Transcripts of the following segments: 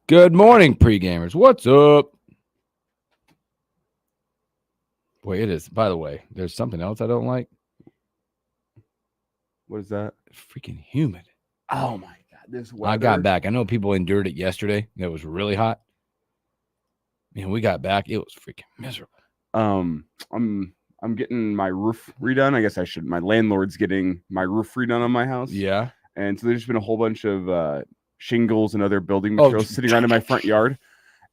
Good morning, pre-gamers. What's up? Boy, it is. By the way, there's something else I don't like. What is that? It's freaking humid. Oh my God, this weather. I got back. I know people endured it yesterday. It was really hot. Man, we got back. It was freaking miserable. I'm getting my roof redone. I guess I should. My landlord's getting my roof redone on my house. Yeah. And so there's been a whole bunch of shingles and other building materials sitting around in my front yard.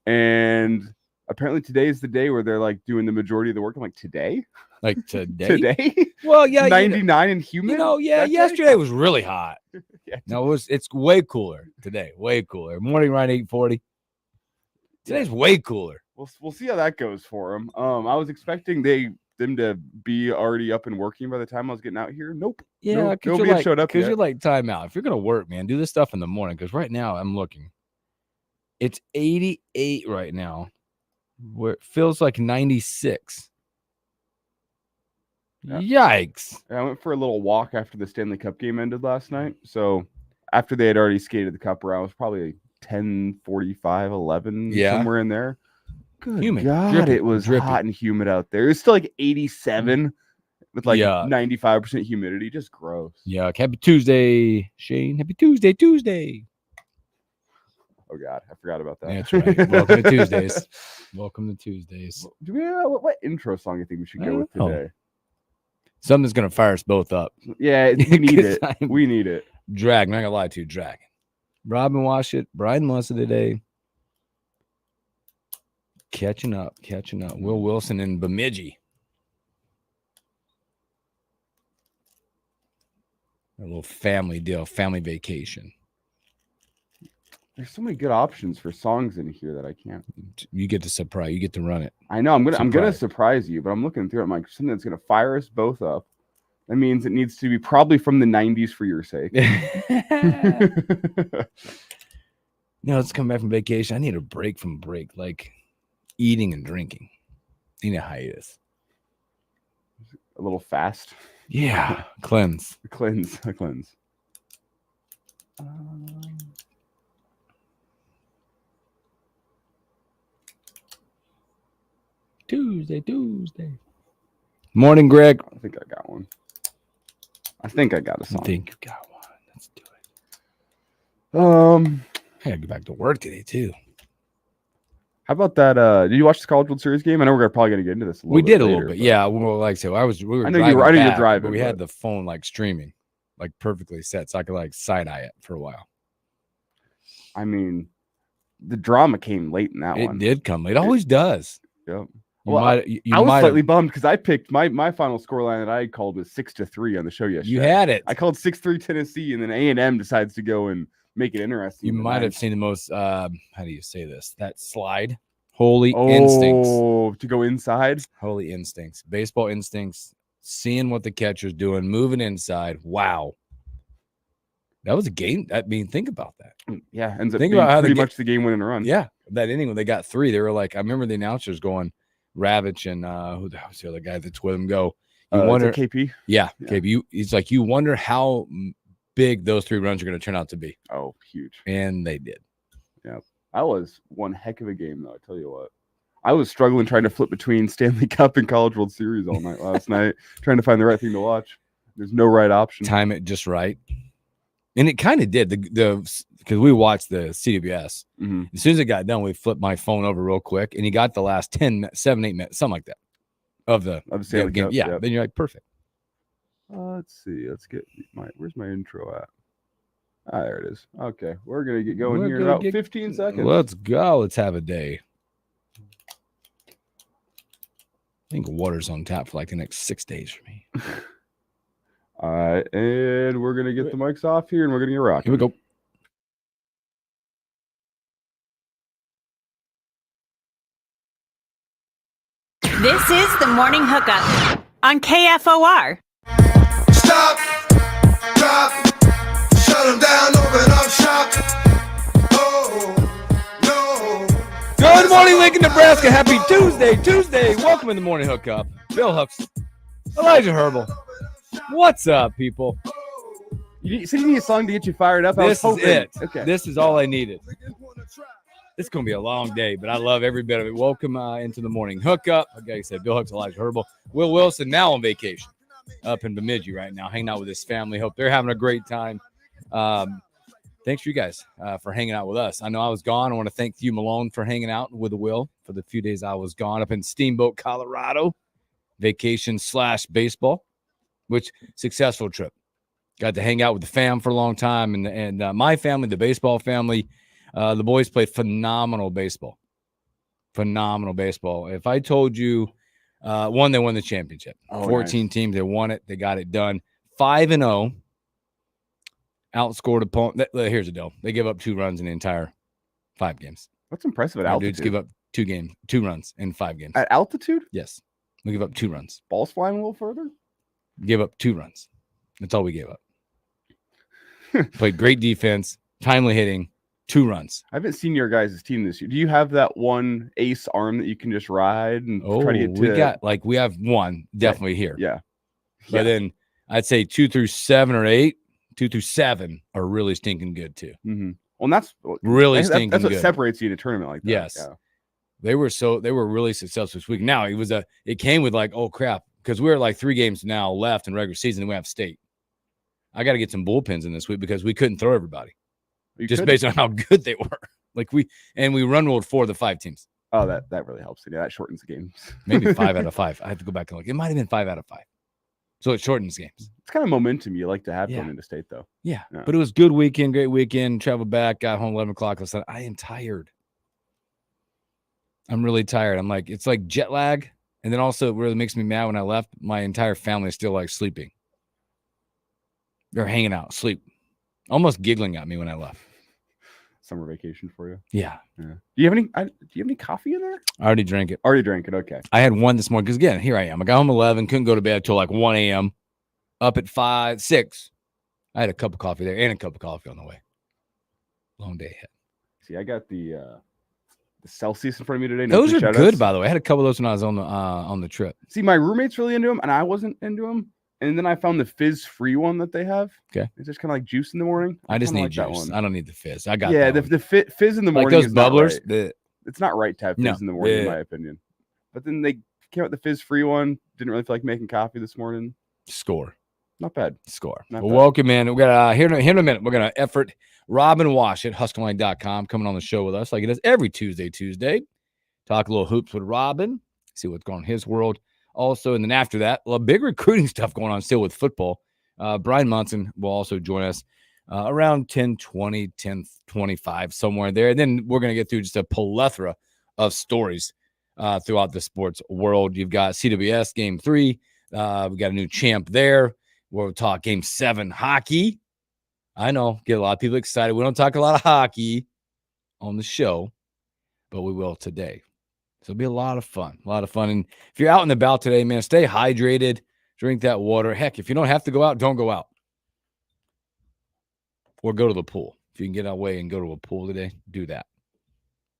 And apparently today is the day where they're like doing the majority of the work. I'm like, today? Like today? Today? Well, yeah. 99 and humid? Yesterday was really hot. Yeah. No, it's way cooler today. Way cooler. Morning around 8:40. Today's way cooler. We'll see how that goes for them. I was expecting them to be already up and working by the time I was getting out here. Nope. Yeah, nobody had showed up because yet. you're like time out. If you're gonna work, man, do this stuff in the morning. Because right now I'm looking, it's 88 right now, where it feels like 96. Yeah. Yikes! I went for a little walk after the Stanley Cup game ended last night. So after they had already skated the cup round, it was probably 10:45, 11, somewhere in there. Good humid. God, Drippy. it was hot and humid out there. It was still like 87 with like 95% humidity. Just gross. Yeah. Happy Tuesday, Shane. Happy Tuesday. Oh God, I forgot about that. That's right. Welcome to Tuesdays. Welcome to Tuesdays. Do we what intro song you think we should go with today? Something's gonna fire us both up. Yeah, we need it. We need it. Dragon. I'm not gonna lie to you, Dragon. Robin watched it. Brian wants it today. Catching up. Will Wilson and Bemidji. A little family deal, family vacation. There's so many good options for songs in here that I can't. You get to surprise. You get to run it. I know. I'm gonna surprise you, but I'm looking through it. I'm like, something that's gonna fire us both up. That means it needs to be probably from the 90s for your sake. No, let's come back from vacation. I need a break from break, like eating and drinking. I need a hiatus. A little fast. Yeah. Cleanse. A cleanse. Tuesday. Morning, Greg. I think I got one. I think I got a song. I think you got one. Let's do it. I gotta get back to work today too. How about that? Did you watch the College World Series game? I know we're probably gonna get into this. We did a little bit, yeah. Well, like so, I know you're driving. But we had the phone like streaming, like perfectly set, so I could like side eye it for a while. I mean, the drama came late in that one. It did come late. It always does. Yep. I was slightly bummed because I picked my final scoreline that I called was 6-3 on the show yesterday. You had it. I called 6-3 Tennessee, and then A&M decides to go and make it interesting. You might have seen the most. How do you say this? That slide. Holy instincts. Oh, to go inside. Holy instincts. Baseball instincts. Seeing what the catcher's doing, moving inside. Wow. That was a game. I mean, think about that. Yeah, ends up being pretty much the game-winning run. Yeah, that inning when they got 3, they were like, I remember the announcers going. Ravitch and who the hell's the other guy that's with him go? You wonder KP? Yeah, KP. He's like, you wonder how big those 3 runs are going to turn out to be. Oh, huge. And they did. Yeah. That was one heck of a game, though. I tell you what. I was struggling trying to flip between Stanley Cup and College World Series all night last night, trying to find the right thing to watch. There's no right option. Time it just right. And it kind of did. Because we watched the CWS. Mm-hmm. As soon as it got done, we flipped my phone over real quick, and he got the last 7, 8 minutes, something like that, of the game. Yeah, yep. Then you're like, perfect. Let's see. Let's get where's my intro at? There it is. Okay, we're gonna get going here in about 15 seconds. Let's go. Let's have a day. I think water's on tap for like the next 6 days for me. All right, and we're gonna get the mics off here, and we're gonna get rocking. Here we go. This is the Morning Hookup on KFOR. Stop, drop, shut them down, open up shop. Oh, no. Good morning, Lincoln, Nebraska. Happy Tuesday. Welcome in the Morning Hookup. Bill Hooks, Elijah Herbal. What's up, people? You said you need a song to get you fired up. This is it. Okay. This is all I needed. It's going to be a long day, but I love every bit of it. Welcome into the morning hookup. Like I said, Bill Hooks, Elijah Herbal. Will Wilson now on vacation up in Bemidji right now, hanging out with his family. Hope they're having a great time. Thanks for you guys for hanging out with us. I know I was gone. I want to thank you, Malone, for hanging out with Will for the few days I was gone up in Steamboat, Colorado. Vacation / baseball, which successful trip. Got to hang out with the fam for a long time, and my family, the baseball family. The boys played phenomenal baseball. Phenomenal baseball. If I told you, they won the championship. 14 teams, they won it. They got it done. 5-0. Outscored opponent. Here's the deal. They give up 2 runs in the entire 5 games. That's impressive at altitude. Dudes give up 2 runs in 5 games. At altitude? Yes. We give up 2 runs. Balls flying a little further? Give up 2 runs. That's all we gave up. Played great defense, timely hitting, 2 runs. I haven't seen your guys' team this year. Do you have that one ace arm that you can just ride and try to get to? We have one definitely here. Yeah. But then I'd say 2 through 7 or 8, 2 through 7 are really stinking good too. Mm-hmm. Well, that's really stinking good. That's what separates you in a tournament like that. Yes. Yeah. They were really successful this week. Now it came with like, oh crap, because we're like 3 games now left in regular season and we have state. I got to get some bullpens in this week because we couldn't throw everybody. Based on how good they were. We run ruled 4 of the 5 teams. Oh, that really helps. Yeah, that shortens the games. Maybe 5 out of 5. I have to go back and look. It might have been 5 out of 5. So it shortens games. It's kind of momentum you like to have going into state, though. Yeah. But it was good weekend, great weekend. Traveled back, got home 11 o'clock. I said, I am tired. I'm really tired. I'm like, it's like jet lag. And then also it really makes me mad when I left. My entire family is still like sleeping. They're hanging out, sleep. Almost giggling at me when I left. Summer vacation for you. Yeah. Do you have any coffee in there? I already drank it. Already drank it. Okay. I had one this morning because again, here I am. I got home 11, couldn't go to bed until like 1 a.m. Up at 5, 6. I had a cup of coffee there and a cup of coffee on the way. Long day ahead. See, I got the Celsius in front of me today. Those are good, by the way. I had a couple of those when I was on the trip. See, my roommate's really into them, and I wasn't into them. And then I found the fizz-free one that they have. Okay. It's just kind of like juice in the morning. I just need juice. I don't need the fizz. I got the fizz in the morning. Like those is bubblers. Right. It's not right to have fizz in the morning, in my opinion. But then they came out with the fizz-free one. Didn't really feel like making coffee this morning. Score. Not bad. Score. Well, welcome, man. We got here in a minute. We're gonna effort Robin Wash at huskerline.com coming on the show with us like it is every Tuesday. Talk a little hoops with Robin. See what's going on in his world. Also, and then after that, a big recruiting stuff going on still with football. Brian Munson will also join us around 10:20, 10:25, somewhere there. And then we're going to get through just a plethora of stories throughout the sports world. You've got CWS Game 3. We got a new champ there. We'll talk Game 7 hockey. I know, get a lot of people excited. We don't talk a lot of hockey on the show, but we will today. So it'll be a lot of fun. And if you're out and about today, man, stay hydrated, drink that water. Heck, if you don't have to go out, don't go out. Or go to the pool. If you can get away and go to a pool today, do that.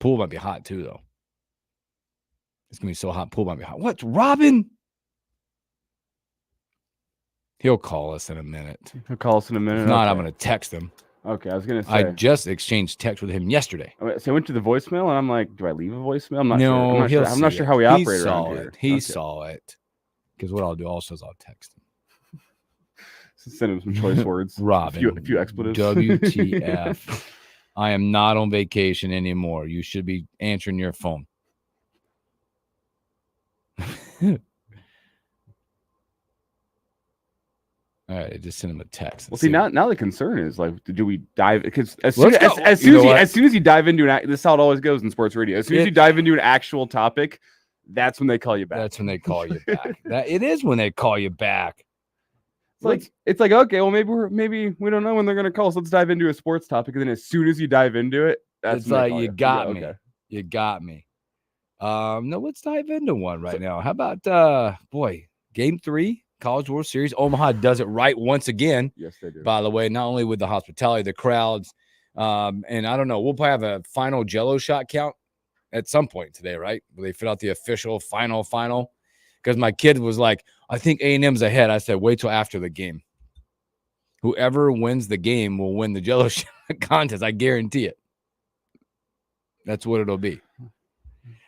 Pool might be hot too, though. It's going to be so hot. Pool might be hot. What, Robin? He'll call us in a minute. If not, I'm going to text him. Okay, I was going to say. I just exchanged text with him yesterday. So I went to the voicemail, and I'm like, do I leave a voicemail? I'm not sure. I'm not sure how we operate around here. He saw it. Because what I'll do also is I'll text him. Send him some choice words. Robin. A few expletives. WTF. I am not on vacation anymore. You should be answering your phone. All right, I just sent him a text. Well, see, now the concern is like, do we dive? Because as soon as you dive into this is how it always goes in sports radio. As soon as you dive into an actual topic, that's when they call you back. That's when they call you back. It is when they call you back. It's like okay, well maybe we don't know when they're gonna call us. Let's dive into a sports topic, and then as soon as you dive into it, that's like you got me. Okay. You got me. No, let's dive into one right now. How about Game 3? College World Series. Omaha does it right once again. Yes, they do. By the way, not only with the hospitality, the crowds, and I don't know, we'll probably have a final Jello shot count at some point today, right? Where they fit out the official final. Because my kid was like, I think A&M's ahead. I said, wait till after the game. Whoever wins the game will win the Jello shot contest. I guarantee it. That's what it'll be.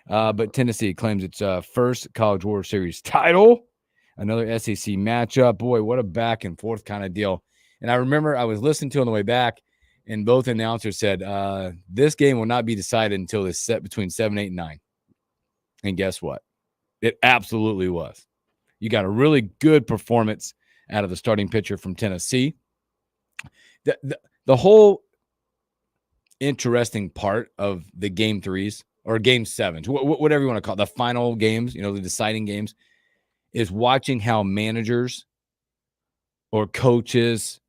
But Tennessee claims its first College World Series title. Another SEC matchup. Boy, what a back and forth kind of deal. And I remember I was listening to on the way back, and both announcers said this game will not be decided until it's set between 7, 8, and 9. And guess what? It absolutely was. You got a really good performance out of the starting pitcher from Tennessee. The whole interesting part of the game threes or game sevens, whatever you want to call it, the final games, the deciding games, is watching how managers or coaches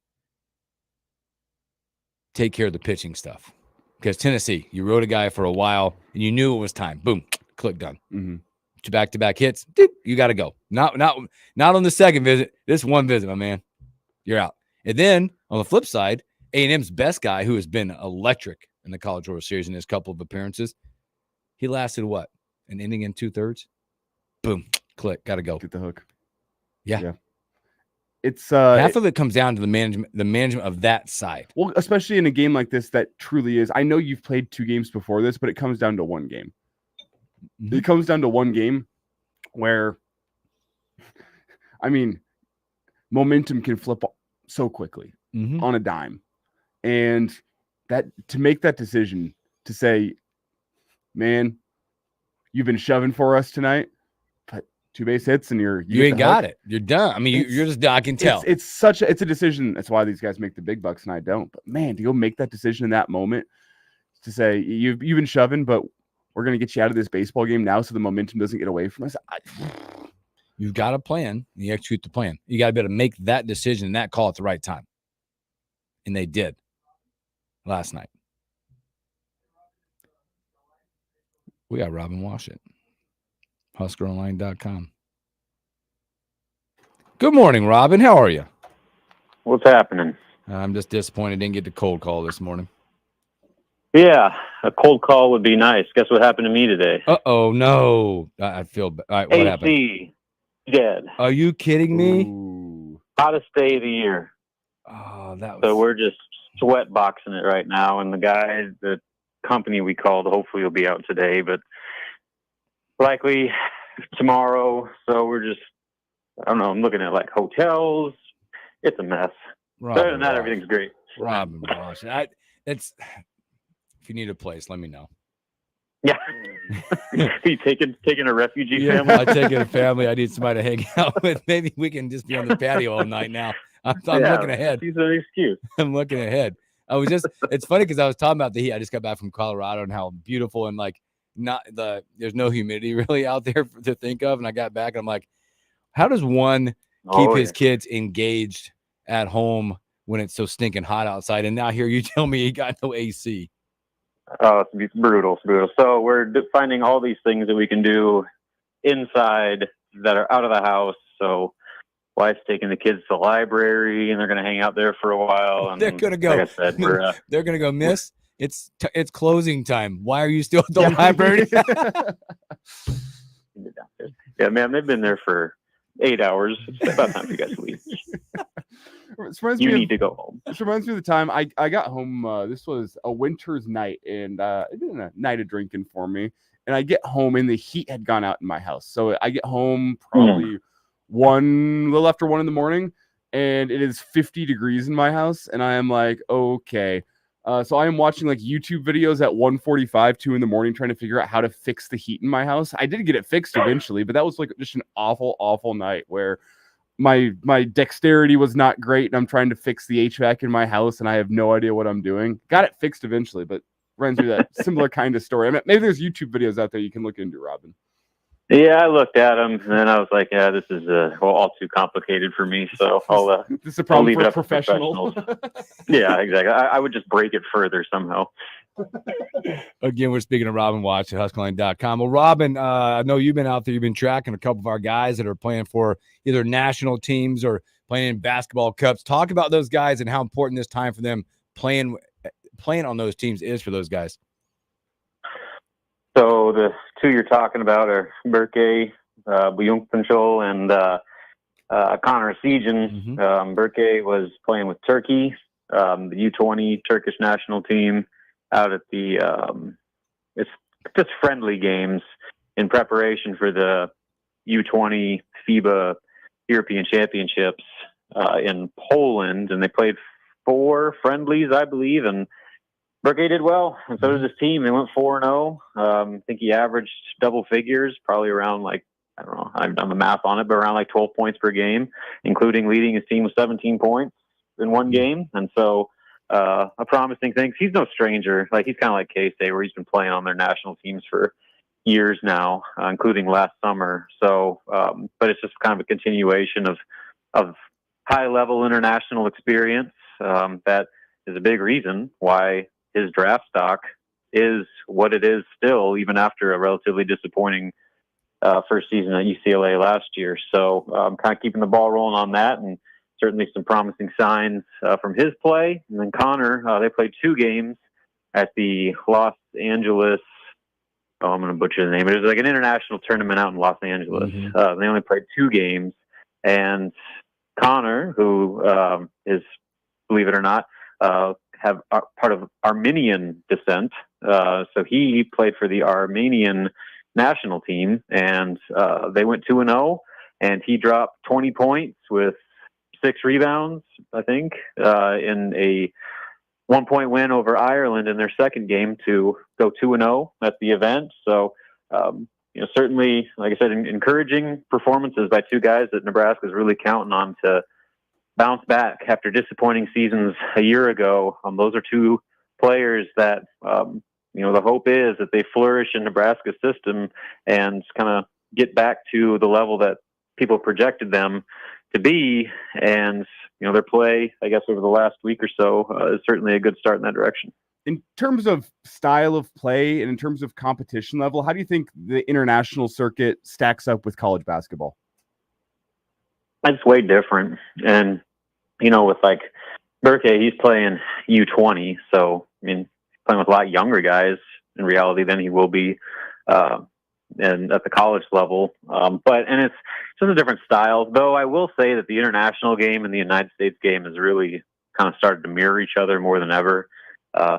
take care of the pitching stuff. Because Tennessee, you rode a guy for a while and you knew it was time. Boom, click, done. Mm-hmm. Back-to-back hits, dude, you got to go. Not on the second visit. This one visit, my man, you're out. And then on the flip side, A&M's best guy, who has been electric in the College World Series in his couple of appearances, he lasted what? An inning and 2/3. Boom, click, got to go. Get the hook. Yeah. It's half of it comes down to the management of that side. Well, especially in a game like this that truly is. I know you've played 2 games before this, but it comes down to one game. Mm-hmm. It comes down to one game where, I mean, momentum can flip so quickly on a dime. And that to make that decision to say, man, you've been shoving for us tonight, but 2 base hits and you ain't got it. You're done. I mean, you're just, I can tell. It's a decision. That's why these guys make the big bucks and I don't. But man, to go make that decision in that moment to say you've been shoving, but we're going to get you out of this baseball game now so the momentum doesn't get away from us. You've got a plan. You execute the plan. You got to be able to make that decision and that call at the right time. And they did last night. We got Robin Washit, HuskerOnline.com. Good morning, Robin. How are you? What's happening? I'm just disappointed I didn't get the cold call this morning. Yeah, a cold call would be nice. Guess what happened to me today? Uh-oh, no. I feel bad. All right, what happened? AC, dead. Are you kidding me? Ooh. Hottest day of the year. Oh, that was... So we're just sweat boxing it right now. And the company we called, hopefully will be out today, but likely tomorrow. So we're just, I don't know, I'm looking at like hotels. It's a mess. Other than that, everything's great. Robin Walsh. If you need a place, let me know. Yeah. You taking a refugee family? I'm taking a family. I need somebody to hang out with. Maybe we can just be on the patio all night now. I'm looking ahead. He's an excuse. I'm looking ahead. It's funny because I was talking about the heat. I just got back from Colorado and how beautiful and there's no humidity really out there to think of. And I got back and I'm like, how does one keep his kids engaged at home when it's so stinking hot outside? And now here you tell me he got no AC. Oh, it's brutal. It's brutal. So we're finding all these things that we can do inside that are out of the house. So wife's taking the kids to the library and they're going to hang out there for a while. And they're going to go. Like I said, they're going to go, Miss, it's closing time. Why are you still at the library? Yeah, man, they've been there for 8 hours. It's about time for you guys to leave. You need to go home. This reminds me of the time I got home. This was a winter's night, and it been a night of drinking for me. And I get home, and the heat had gone out in my house. So I get home probably a little after 1 in the morning, and it is 50 degrees in my house. And I am like, okay. So I am watching like YouTube videos at 1:45, 2 in the morning, trying to figure out how to fix the heat in my house. I did get it fixed eventually, but that was like just an awful, awful night where my dexterity was not great, and I'm trying to fix the HVAC in my house, and I have no idea what I'm doing. Got it fixed eventually, but reminds me of that similar kind of story. I mean, maybe there's YouTube videos out there you can look into, Robin. Yeah, I looked at them, and then I was like, yeah, this is all too complicated for me, so I'll this is a problem for a professional. Yeah, exactly. I would just break it further somehow. Again, we're speaking to Robin Watch at HuskerOnline.com. Well, Robin, I know you've been out there. You've been tracking a couple of our guys that are playing for either national teams or playing in basketball cups. Talk about those guys and how important this time for them playing on those teams is for those guys. So the 2 you're talking about are Berke, Buyunkpanchol, and Connor Sejan. Berke was playing with Turkey, the U20 Turkish national team out at the it's just friendly games in preparation for the U20 FIBA European Championships in Poland, and they played 4 friendlies, I believe, and Burke did well, and so did his team. They went 4-0. I think he averaged double figures, probably around like, I don't know, I've done the math on it, but around like 12 points per game, including leading his team with 17 points in one game. And so a promising thing. He's no stranger. Like, he's kind of like K-State, where he's been playing on their national teams for years now, including last summer. So, but it's just kind of a continuation of high-level international experience. That is a big reason why his draft stock is what it is still, even after a relatively disappointing first season at UCLA last year. So I'm kind of keeping the ball rolling on that, and certainly some promising signs from his play. And then Connor, they played 2 games at the Los Angeles. Oh, I'm going to butcher the name. It was like an international tournament out in Los Angeles. They only played 2 games, and Connor, who is, believe it or not, have part of Armenian descent. So he played for the Armenian national team, and they went 2-0, and he dropped 20 points with 6 rebounds, I think, in a 1-point win over Ireland in their second game to go 2-0 at the event. So, certainly, like I said, encouraging performances by 2 guys that Nebraska is really counting on to bounce back after disappointing seasons a year ago. Those are 2 players that, the hope is that they flourish in Nebraska's system and kind of get back to the level that people projected them to be. And, their play, I guess, over the last week or so is certainly a good start in that direction. In terms of style of play and in terms of competition level, how do you think the international circuit stacks up with college basketball? It's way different. And, with like Burke, he's playing U20. So, he's playing with a lot younger guys in reality than he will be and at the college level. And it's just a different style, though I will say that the international game and the United States game has really kind of started to mirror each other more than ever,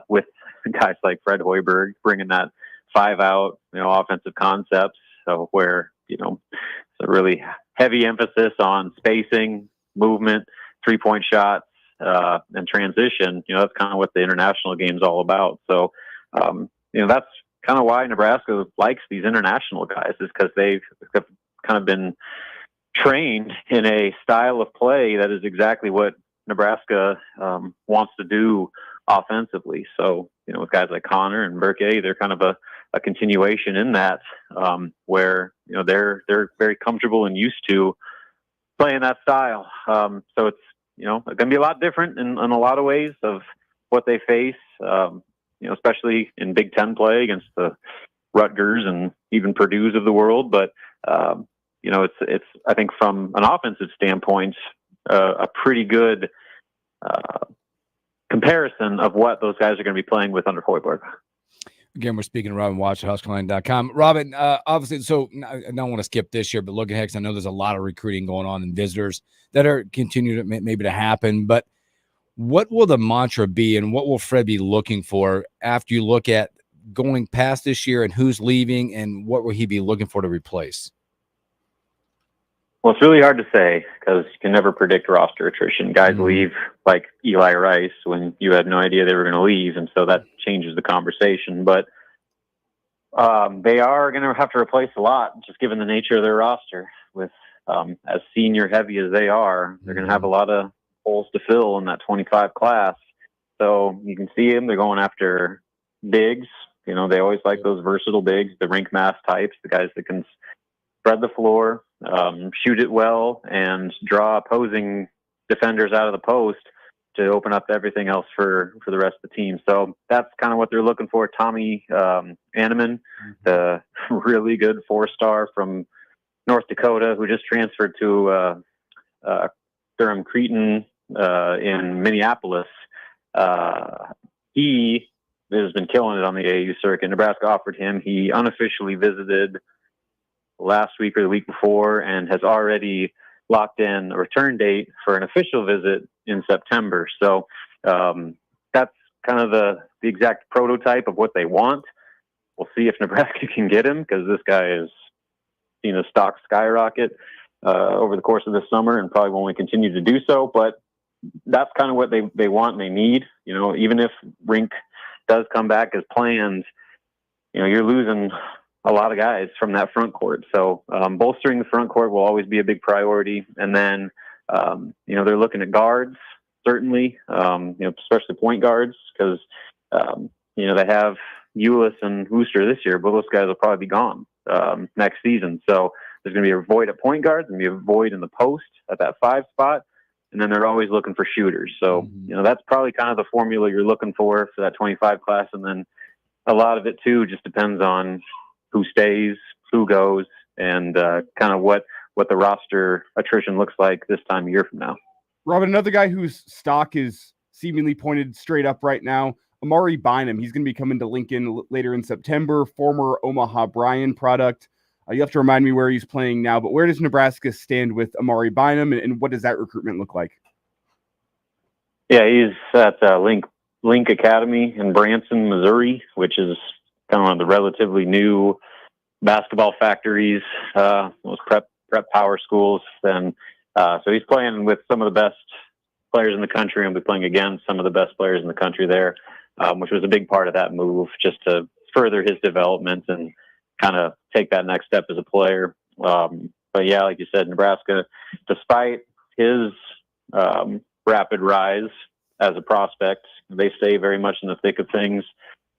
with guys like Fred Hoiberg bringing that 5-out, offensive concepts. So where, it's a really heavy emphasis on spacing, movement, 3-point shots, and transition. That's kind of what the international game is all about. So, that's kind of why Nebraska likes these international guys, is because they've kind of been trained in a style of play that is exactly what Nebraska wants to do offensively. So, with guys like Connor and Burke, they're kind of a continuation in that, where, they're very comfortable and used to playing that style. So it's, going to be a lot different in a lot of ways of what they face, especially in Big Ten play against the Rutgers and even Purdue's of the world. But, it's, I think from an offensive standpoint, a pretty good comparison of what those guys are going to be playing with under Hoiberg. Again, we're speaking to Robin Watch at HuskerLine.com. Robin, obviously, so I don't want to skip this year, but looking ahead, 'cause I know there's a lot of recruiting going on and visitors that are continuing to maybe to happen. But what will the mantra be, and what will Fred be looking for after you look at going past this year and who's leaving, and what will he be looking for to replace? Well, it's really hard to say because you can never predict roster attrition. Guys leave like Eli Rice when you had no idea they were going to leave, and so that changes the conversation. But they are going to have to replace a lot, just given the nature of their roster. With as senior heavy as they are, they're going to have a lot of holes to fill in that 25 class. So you can see them. They're going after bigs. They always like those versatile bigs, the rink mass types, the guys that can spread the floor, shoot it well, and draw opposing defenders out of the post to open up everything else for the rest of the team. So that's kind of what they're looking for. Tommy Anneman, the really good 4-star from North Dakota, who just transferred to Durham Creighton in Minneapolis. He has been killing it on the AAU circuit. Nebraska offered him. He unofficially visited last week or the week before and has already locked in a return date for an official visit in September. So that's kind of the exact prototype of what they want. We'll see if Nebraska can get him, because this guy has seen his stock skyrocket over the course of this summer and probably will only continue to do so. But that's kind of what they want and they need. You know, even if Rink does come back as planned, you know, you're losing a lot of guys from that front court. So bolstering the front court will always be a big priority. And then, you know, they're looking at guards, certainly, you know, especially point guards, because, you know, they have Ulis and Wooster this year, but those guys will probably be gone next season. So there's going to be a void at point guard, and be a void in the post at that 5 spot. And then they're always looking for shooters. So, you know, that's probably kind of the formula you're looking for that 25 class. And then a lot of it too just depends on who stays, who goes, and kind of what the roster attrition looks like this time of year from now. Robin, another guy whose stock is seemingly pointed straight up right now, Amari Bynum. He's going to be coming to Lincoln later in September, former Omaha Bryan product. You have to remind me where he's playing now, but where does Nebraska stand with Amari Bynum, and what does that recruitment look like? Yeah, he's at Link Academy in Branson, Missouri, which is kind of one of the relatively new basketball factories, those prep power schools. And so he's playing with some of the best players in the country, and we'll be playing against some of the best players in the country there, which was a big part of that move, just to further his development and kind of take that next step as a player. But yeah, like you said, Nebraska, despite his rapid rise as a prospect, they stay very much in the thick of things.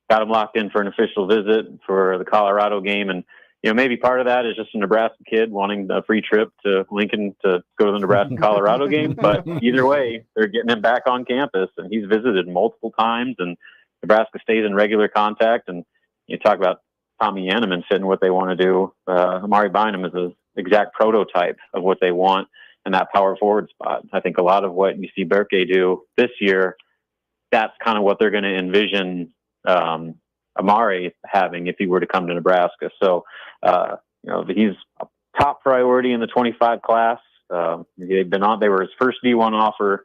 Got him locked in for an official visit for the Colorado game. And, you know, maybe part of that is just a Nebraska kid wanting a free trip to Lincoln to go to the Nebraska-Colorado game. But either way, they're getting him back on campus, and he's visited multiple times, and Nebraska stays in regular contact. And you talk about Tommy Yaneman fitting what they want to do. Amari Bynum is an exact prototype of what they want in that power forward spot. I think a lot of what you see Berke do this year, that's kind of what they're going to envision Amari having if he were to come to Nebraska. So, you know, he's a top priority in the 25 class. They were his first D1 offer,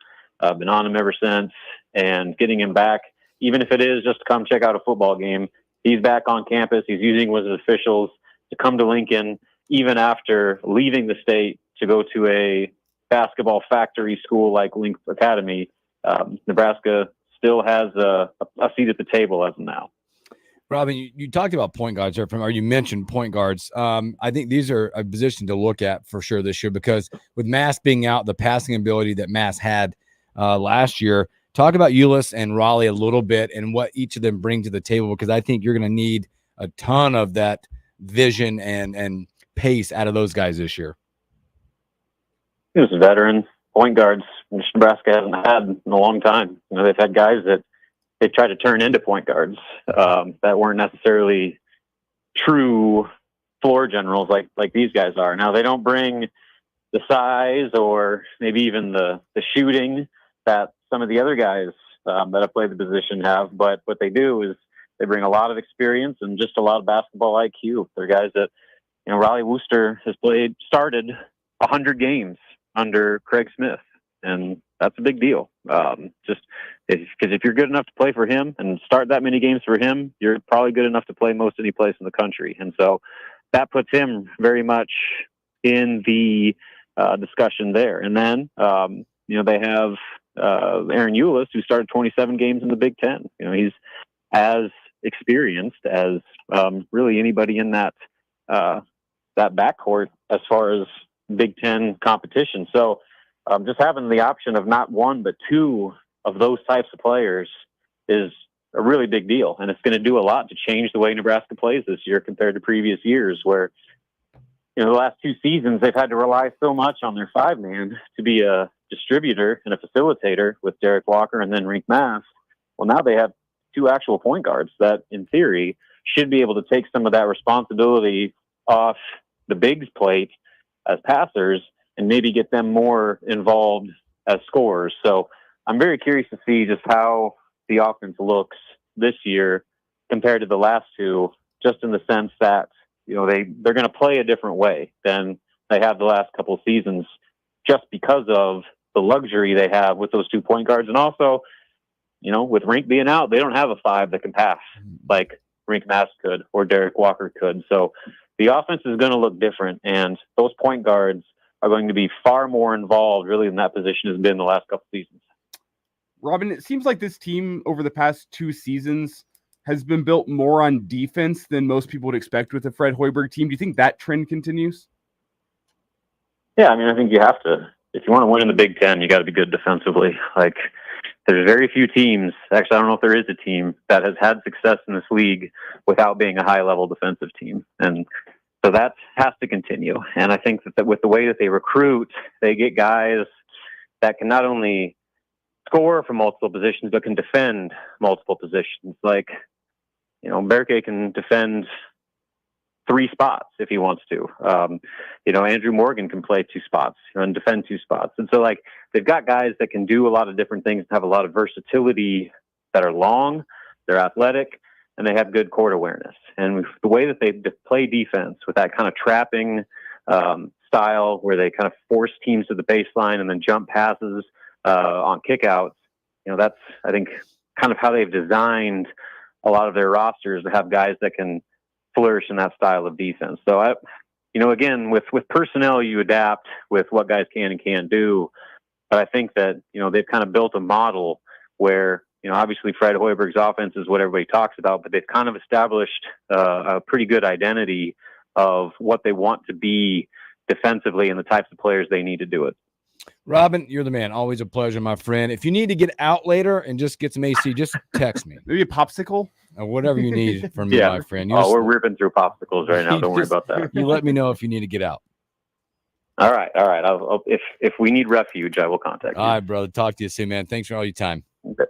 been on him ever since, and getting him back, even if it is just to come check out a football game, he's back on campus. He's using with his officials to come to Lincoln, even after leaving the state to go to a basketball factory school like Link Academy. Nebraska still has a seat at the table as of now. Robin, you talked about point guards there, or you mentioned point guards. I think these are a position to look at for sure this year, because with Mass being out, the passing ability that Mass had last year. Talk about Ulis and Raleigh a little bit and what each of them bring to the table, because I think you're going to need a ton of that vision and pace out of those guys this year. He was a veteran point guards, which Nebraska hasn't had in a long time. You know, they've had guys that they tried to turn into point guards that weren't necessarily true floor generals like these guys are. Now, they don't bring the size or maybe even the shooting that some of the other guys that have played the position have, but what they do is they bring a lot of experience and just a lot of basketball IQ. They're guys that, you know, Riley Wooster has started 100 games under Craig Smith, and that's a big deal. Because if you're good enough to play for him and start that many games for him, you're probably good enough to play most any place in the country. And so that puts him very much in the discussion there. And then, you know, they have Aaron Ulis, who started 27 games in the Big Ten. You know, he's as experienced as really anybody in that backcourt as far as Big Ten competition. So just having the option of not one but two of those types of players is a really big deal, and it's going to do a lot to change the way Nebraska plays this year compared to previous years, where, you know, the last two seasons they've had to rely so much on their 5-man to be a distributor and a facilitator with Derek Walker and then Rink Mass. Well, now they have two actual point guards that, in theory, should be able to take some of that responsibility off the bigs plate as passers and maybe get them more involved as scorers. So I'm very curious to see just how the offense looks this year compared to the last two, just in the sense that, you know, they're going to play a different way than they have the last couple of seasons, just because of the luxury they have with those 2 point guards. And also, you know, with Rink being out, they don't have a 5 that can pass like Rink Mass could or Derek Walker could. So the offense is going to look different, and those point guards are going to be far more involved really than that position has been the last couple seasons. Robin, it seems like this team over the past 2 seasons has been built more on defense than most people would expect with the Fred Hoiberg team. Do you think that trend continues? Yeah, I mean, I think you have to. If you want to win in the Big Ten, you got to be good defensively. Like, there's very few teams, actually, I don't know if there is a team that has had success in this league without being a high-level defensive team. And so that has to continue. And I think that with the way that they recruit, they get guys that can not only score from multiple positions, but can defend multiple positions. Like, you know, Berke can defend 3 spots if he wants to. You know, Andrew Morgan can play 2 spots, you know, and defend 2 spots. And so, like, they've got guys that can do a lot of different things and have a lot of versatility, that are long, they're athletic, and they have good court awareness. And the way that they play defense with that kind of trapping style where they kind of force teams to the baseline and then jump passes on kickouts, you know, that's, I think, kind of how they've designed a lot of their rosters to have guys that can flourish in that style of defense. So, you know, again, with personnel, you adapt with what guys can and can't do. But I think that, you know, they've kind of built a model where, you know, obviously Fred Hoiberg's offense is what everybody talks about, but they've kind of established a pretty good identity of what they want to be defensively and the types of players they need to do it. Robin, you're the man. Always a pleasure, my friend. If you need to get out later and just get some AC, just text me. Maybe a popsicle? Or whatever you need from me, Yeah. my friend. We're ripping through popsicles right now. Don't worry about that. You let me know if you need to get out. All right. I'll, if we need refuge, I will contact you. All right, brother. Talk to you soon, man. Thanks for all your time. Okay.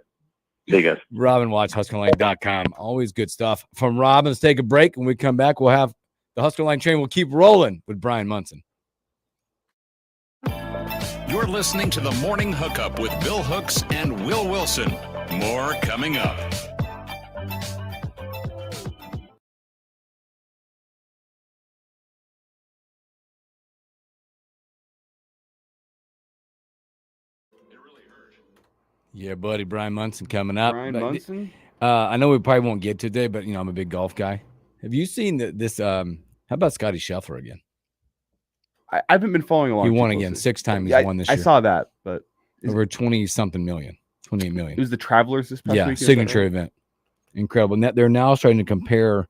See you guys. Robin Watch, HuskerLine.com. Always good stuff from Robin. Let's take a break. When we come back, we'll have the Husker Line train. We'll keep rolling with Brian Munson. You're listening to the Morning Hookup with Bill Hooks and Will Wilson. More coming up. Yeah, buddy. Brian Munson coming up. Brian Munson? I know we probably won't get to today, but, you know, I'm a big golf guy. Have you seen this? How about Scotty Scheffler again? I haven't been following along. He won too again. closely. 6 times Yeah, he's won this year. I saw that, but Over 20-something million. 28 million. it was the Travelers this past Yeah, weekend. signature event. Incredible. They're now starting to compare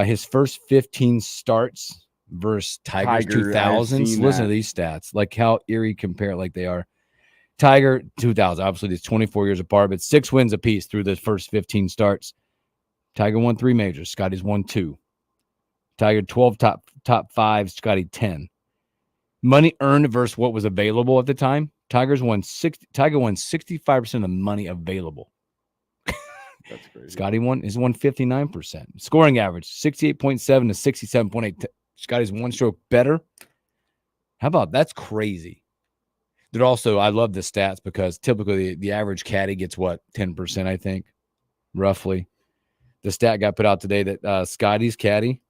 his first 15 starts versus Tiger's Tiger, I've 2000s. seen Listen that. to these stats, like how eerie compare like they are. Tiger 2000, obviously it's 24 years apart, but 6 wins apiece through the first 15 starts. Tiger won 3 majors. Scotty's won 2. Tiger 12 top 5. Scotty 10. Money earned versus what was available at the time. Tiger won 65% of the money available. That's crazy. Scotty won 59%. Scoring average 68.7 to 67.8. Scotty's 1 stroke better. How about that's crazy? They're also, I love the stats because typically the average caddy gets what, 10%, I think, roughly. The stat got put out today that Scotty's caddy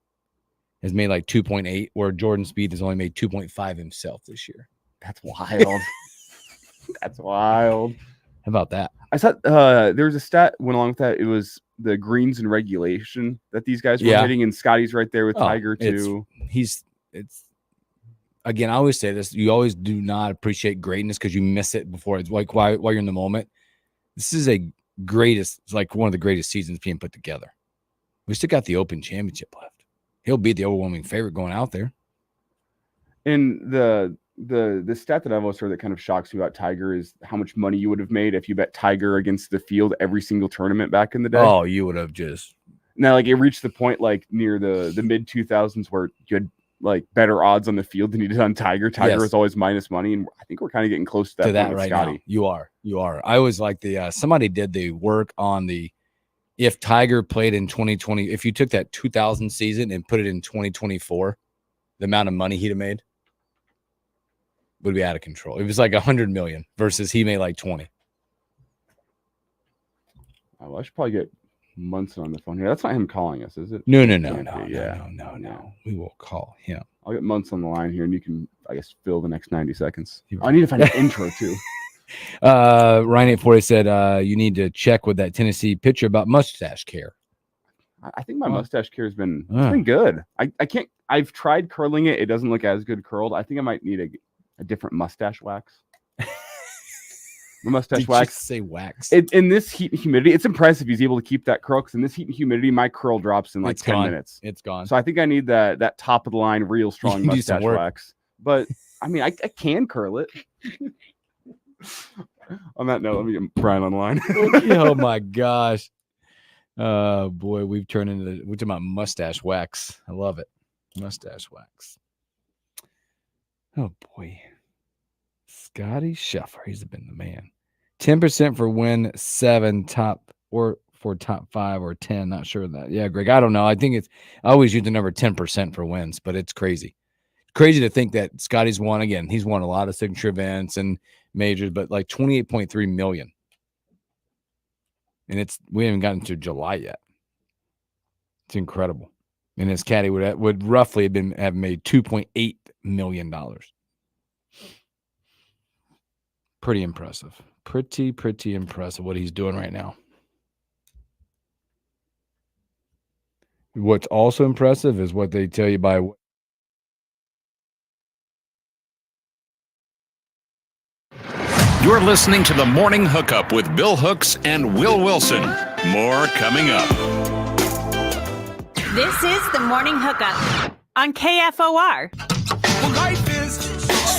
has made like 2.8, where Jordan Spieth has only made 2.5 himself this year. That's wild. That's wild. How about that? I thought there was a stat went along with that. It was the greens and regulation that these guys were Yeah. hitting, and Scotty's right there with Oh, Tiger too. It's again, I always say this, you always do not appreciate greatness because you miss it before. It's like while you're in the moment. This is it's like one of the greatest seasons being put together. We still got the Open Championship left. He'll be the overwhelming favorite going out there. And the stat that I've also heard that kind of shocks me about Tiger is how much money you would have made if you bet Tiger against the field every single tournament back in the day. Oh, you would have just Now, like, it reached the point like near the mid 2000s where you had like better odds on the field than you did on Tiger. Tiger Yes. was always minus money, and I think we're kind of getting close to that, point with right Scotty. now. You are. I always like somebody did the work on if Tiger played in 2020, if you took that 2000 season and put it in 2024, the amount of money he'd have made would be out of control. It was like 100 million versus he made like 20. Oh, I should probably get Munson on the phone here. That's not him calling us, is it? No. Yeah. No. We will call him. I'll get Munson on the line here, and you can, I guess, fill the next 90 seconds. You're I need to find an intro too. Ryan 840 said you need to check with that Tennessee pitcher about mustache care. I think my Well, mustache care has been good. I can't. I've tried curling it. It doesn't look as good curled. I think I might need a different mustache wax. My mustache Did wax. you say wax? In this heat and humidity, it's impressive he's able to keep that curl. Because in this heat and humidity, my curl drops in like It's 10 gone. minutes. It's gone. So I think I need that top of the line, real strong You do some mustache work. wax. But I mean, I can curl it. On that note, let me get Brian on the line. Oh my gosh. Oh boy, we're talking about mustache wax. I love it. Mustache wax. Oh boy. Scotty Scheffler, he's been the man. 10% for win 7 top or for top 5 or 10. Not sure of that. Yeah, Greg, I don't know. I always use the number 10% for wins, but it's crazy. Crazy to think that Scotty's won again. He's won a lot of signature events and majors, but like 28.3 million. And we haven't gotten to July yet. It's incredible. And his caddy would roughly have made $2.8 million. Pretty impressive. Pretty impressive what he's doing right now. What's also impressive is what they tell you by You're listening to the Morning Hookup with Bill Hooks and Will Wilson. More coming up. This is the Morning Hookup on KFOR. Life is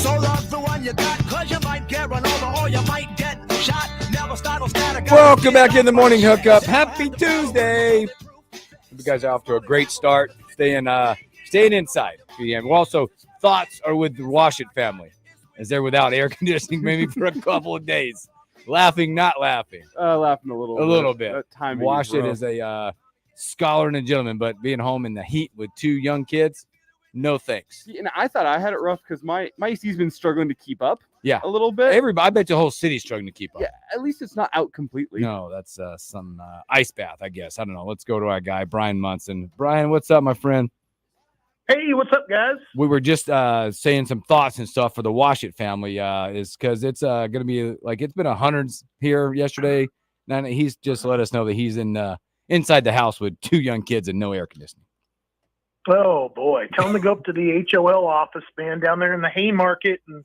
so rough, the one you got, 'cause you might get run over or you might get shot. Never start or static. Welcome back in the Morning Hookup. Happy Tuesday. You guys are off to a great start. Staying inside. And also, thoughts are with the Washit family, as they're without air conditioning maybe for a couple of days. Laughing, not laughing. Laughing a little bit. Timing Washit is a scholar and a gentleman, but being home in the heat with 2 young kids, no thanks. And I thought I had it rough because my AC's been struggling to keep up. Yeah, a little bit. I bet the whole city's struggling to keep up. Yeah, at least it's not out completely. No, that's some ice bath, I guess. I don't know. Let's go to our guy, Brian Munson. Brian, what's up, my friend? Hey, what's up, guys? We were just saying some thoughts and stuff for the Washit family, is because it's going to be like it's been 100s here yesterday. And he's just let us know that he's inside the house with 2 young kids and no air conditioning. Oh, boy. Tell them to go up to the HOL office, man, down there in the Haymarket, and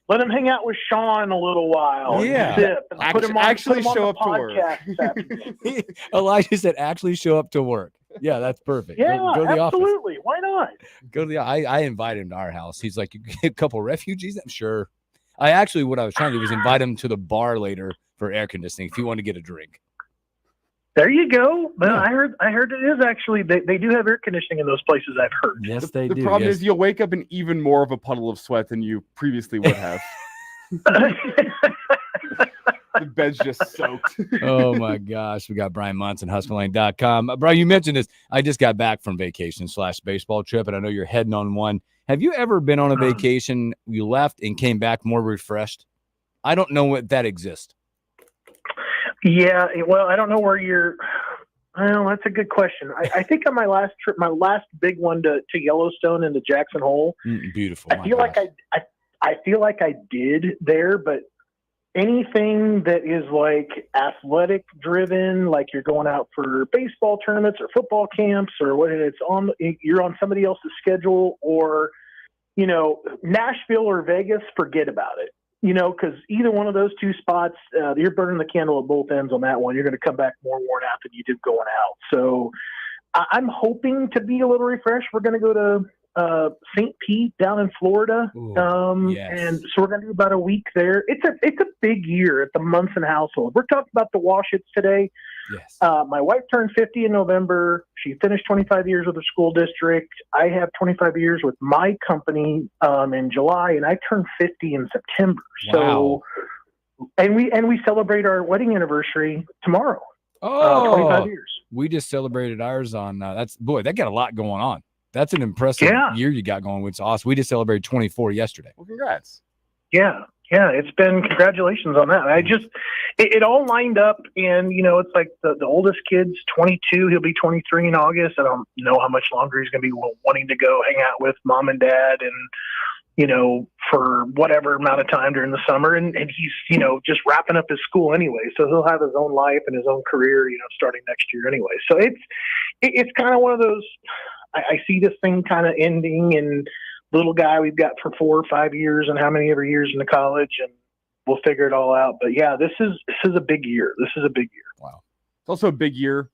let him hang out with Sean a little while. Yeah. And sip and Actually put him show on up the to work. podcast this afternoon. Elijah said, actually show up to work. Yeah, that's perfect. Yeah, go to the office. absolutely. Why not? Go to the. I invited him to our house. He's like, you get a couple refugees. I'm sure. What I was trying to do was invite him to the bar later for air conditioning if you want to get a drink. There you go. Well, Yeah. I heard it is actually they do have air conditioning in those places. I've heard. Yes, The problem is you'll wake up in even more of a puddle of sweat than you previously would have. The bed's just soaked. Oh my gosh, we got Brian Munson, HuskerLane.com. Brian, you mentioned this. I just got back from vacation / baseball trip, and I know you're heading on one. Have you ever been on a vacation, you left and came back more refreshed? I don't know what that exists. Yeah, well, I don't know where you're. Well, that's a good question. I think on my last trip, my last big one to Yellowstone and to Jackson Hole, Beautiful. I feel like I feel like I did there, but anything that is like athletic driven, like you're going out for baseball tournaments or football camps or what you're on somebody else's schedule, or, Nashville or Vegas, forget about it. Because either one of those 2 spots, you're burning the candle at both ends on that one. You're going to come back more worn out than you did going out. So I'm hoping to be a little refreshed. We're going to go to St. Pete down in Florida. Yes. And so we're going to do about a week there. It's a big year at the Munson household. We're talking about the Washits today. Yes. My wife turned 50 in November. She finished 25 years with her school district. I have 25 years with my company in July, and I turned 50 in September. Wow. So, and we celebrate our wedding anniversary tomorrow. 25 years. We just celebrated ours on that got a lot going on. That's an impressive year you got going, which is awesome. We just celebrated 24 yesterday. Well, congrats. Yeah, it's been congratulations on that. It all lined up, and it's like the oldest kid's 22. He'll be 23 in August. I don't know how much longer he's going to be wanting to go hang out with mom and dad, and for whatever amount of time during the summer. And he's just wrapping up his school anyway, so he'll have his own life and his own career, starting next year anyway. So it's kind of one of those. I see this thing kind of ending, and little guy we've got for 4 or 5 years, and how many ever years in the college, and we'll figure it all out. But yeah, this is a big year. This is a big year. Wow. It's also a big year.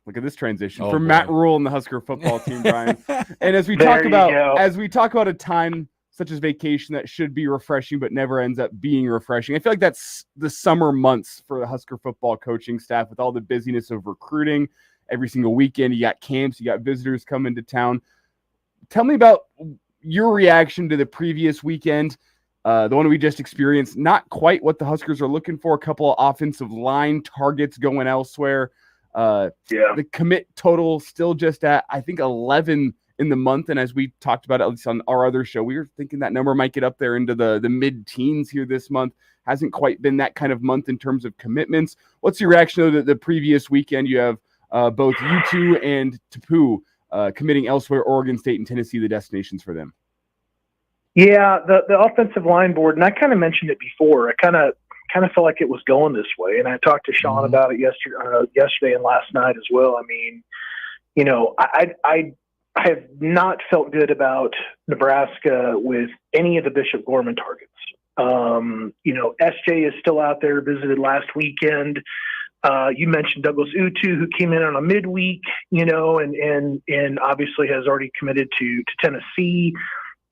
Look at this transition Oh, for boy. Matt Rule and the Husker football team, Brian. And as we There talk you about go. a time such as vacation that should be refreshing but never ends up being refreshing, I feel like that's the summer months for the Husker football coaching staff with all the busyness of recruiting every single weekend. You got camps, you got visitors coming to town. Tell me about your reaction to the previous weekend, the one we just experienced. Not quite what the Huskers are looking for. A couple of offensive line targets going elsewhere. The commit total still just at, I think, 11 in the month. And as we talked about, at least on our other show, we were thinking that number might get up there into the mid-teens here this month. Hasn't quite been that kind of month in terms of commitments. What's your reaction to the previous weekend? You have both U2 and Tapu committing elsewhere, Oregon State and Tennessee, the destinations for them. Yeah, the offensive line board, and I kind of mentioned it before. I kind of felt like it was going this way, and I talked to Sean about it yesterday and last night as well. I mean, you know, I have not felt good about Nebraska with any of the Bishop Gorman targets. You know, SJ is still out there, visited last weekend. You mentioned Douglas Utu, who came in on a midweek, you know, and obviously has already committed to Tennessee.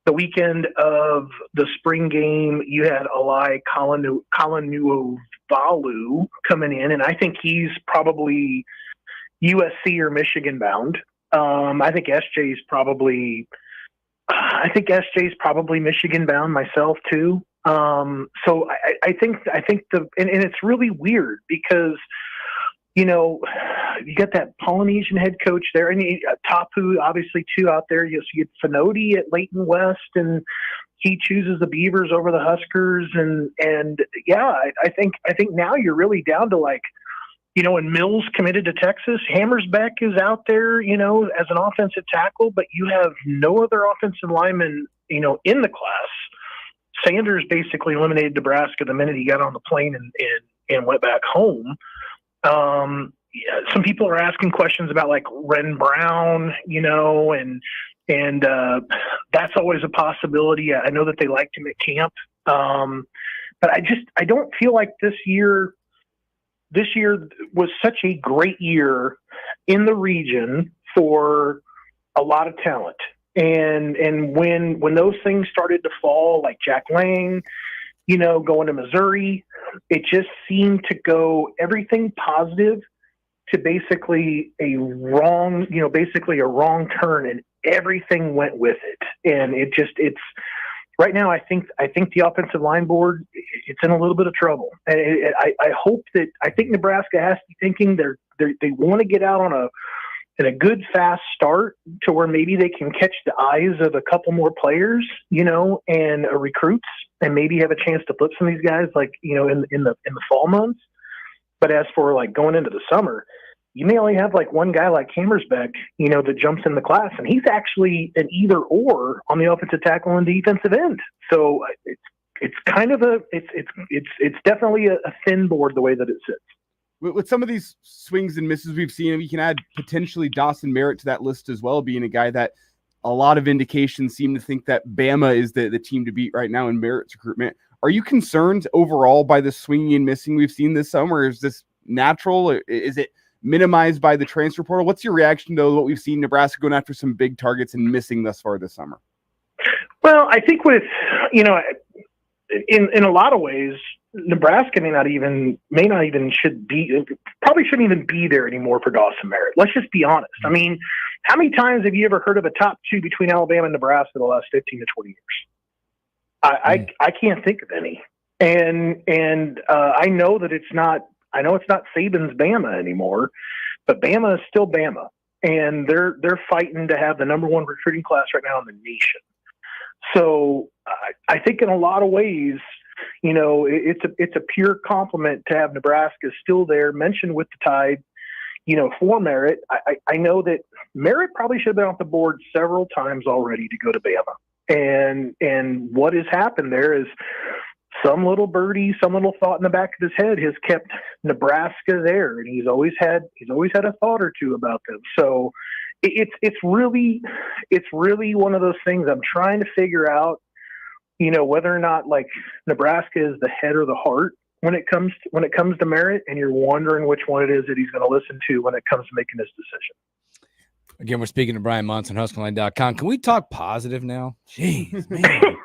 The weekend of the spring game, you had Alai Kalanuovalu coming in, and I think he's probably USC or Michigan bound. I think SJ is probably Michigan bound myself too. So I think and it's really weird because, you know, you got that Polynesian head coach there, and Tapu obviously too out there. You get Finodi at Leighton West, and he chooses the Beavers over the Huskers, and yeah, I think now you're really down to, like, you know, and Mills committed to Texas. Hammersbeck is out there, you know, as an offensive tackle, but you have no other offensive linemen, you know, in the class. Sanders basically eliminated Nebraska the minute he got on the plane and went back home. Some people are asking questions about, like, Ren Brown, you know, and that's always a possibility. I know that they liked him at camp. But I don't feel like this year was such a great year in the region for a lot of talent. And when those things started to fall, like Jack Lang, you know, going to Missouri, it just seemed to go everything positive to basically a wrong turn, and everything went with it. And it's right now, I think the offensive line board, it's in a little bit of trouble. And I think Nebraska has to be thinking they want to get out on a good fast start to where maybe they can catch the eyes of a couple more players, you know, and recruits, and maybe have a chance to flip some of these guys, like, you know, in the fall months. But as for, like, going into the summer, you may only have, like, one guy like Hammersbeck, you know, that jumps in the class, and he's actually an either or on the offensive tackle and defensive end. So it's kind of it's definitely a thin board the way that it sits. With some of these swings and misses we've seen, we can add potentially Dawson Merritt to that list as well, being a guy that a lot of indications seem to think that Bama is the team to beat right now in Merritt's recruitment. Are you concerned overall by the swinging and missing we've seen this summer? Is this natural? Or is it minimized by the transfer portal? What's your reaction to what we've seen Nebraska going after some big targets and missing thus far this summer? Well, I think with, you know, in a lot of ways, Nebraska probably shouldn't even be there anymore for Dawson Merritt. Let's just be honest. I mean, how many times have you ever heard of a top two between Alabama and Nebraska the last 15 to 20 years? I can't think of any. And I know that it's not Saban's Bama anymore, but Bama is still Bama, and they're fighting to have the number one recruiting class right now in the nation. So I think in a lot of ways, you know, it's a pure compliment to have Nebraska still there, mentioned with the Tide, you know, for Merritt. I know that Merritt probably should have been off the board several times already to go to Bama. And what has happened there is some little birdie, some little thought in the back of his head has kept Nebraska there, and he's always had a thought or two about them. So it's really one of those things. I'm trying to figure out, whether or not like Nebraska is the head or the heart when it comes to Merritt, and you're wondering which one it is that he's going to listen to when it comes to making this decision. Again, we're speaking to Brian Munson, HuskerLine.com. Can we talk positive now? Jeez, man.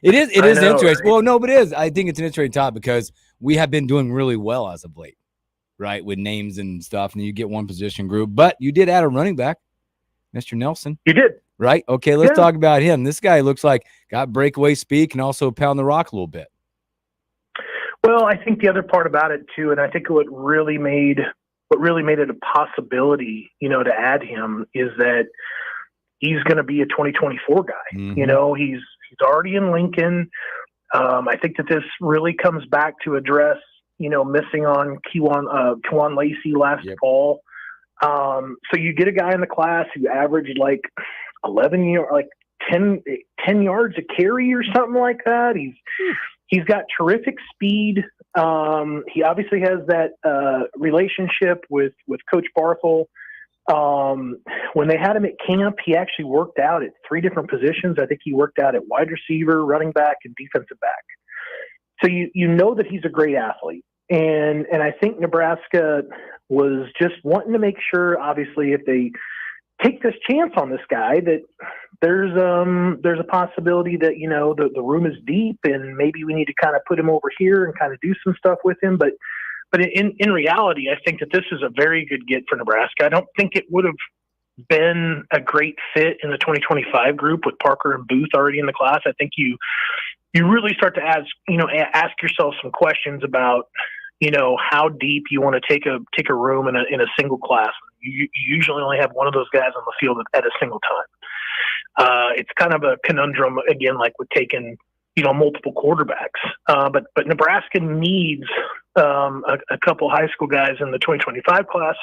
It is interesting. Right? Well, no, but it is. I think it's an interesting topic because we have been doing really well as of late, right, with names and stuff, and you get one position group. But you did add a running back, Mr. Nelson. You did. Right? Okay, let's talk about him. This guy looks like got breakaway speed and also pound the rock a little bit. Well, I think the other part about it, too, and I think what really made it a possibility, to add him is that he's going to be a 2024 guy. Mm-hmm. He's already in Lincoln. I think that this really comes back to address, missing on Kewan Lacey last fall. So you get a guy in the class who averaged like 10 yards a carry or something like that. He's got terrific speed. He obviously has that relationship with Coach Barthel. When they had him at camp, he actually worked out at 3 different positions. I think he worked out at wide receiver, running back, and defensive back. So you know that he's a great athlete. And I think Nebraska was just wanting to make sure, obviously, if they take this chance on this guy, that there's a possibility that, the room is deep and maybe we need to kind of put him over here and kind of do some stuff with him. But in reality, I think that this is a very good get for Nebraska. I don't think it would have been a great fit in the 2025 group with Parker and Booth already in the class. I think you really start to ask yourself some questions about, how deep you want to take a room in a single class. You usually only have one of those guys on the field at a single time. It's kind of a conundrum, again, like with taking, multiple quarterbacks. But Nebraska needs a couple high school guys in the 2025 class,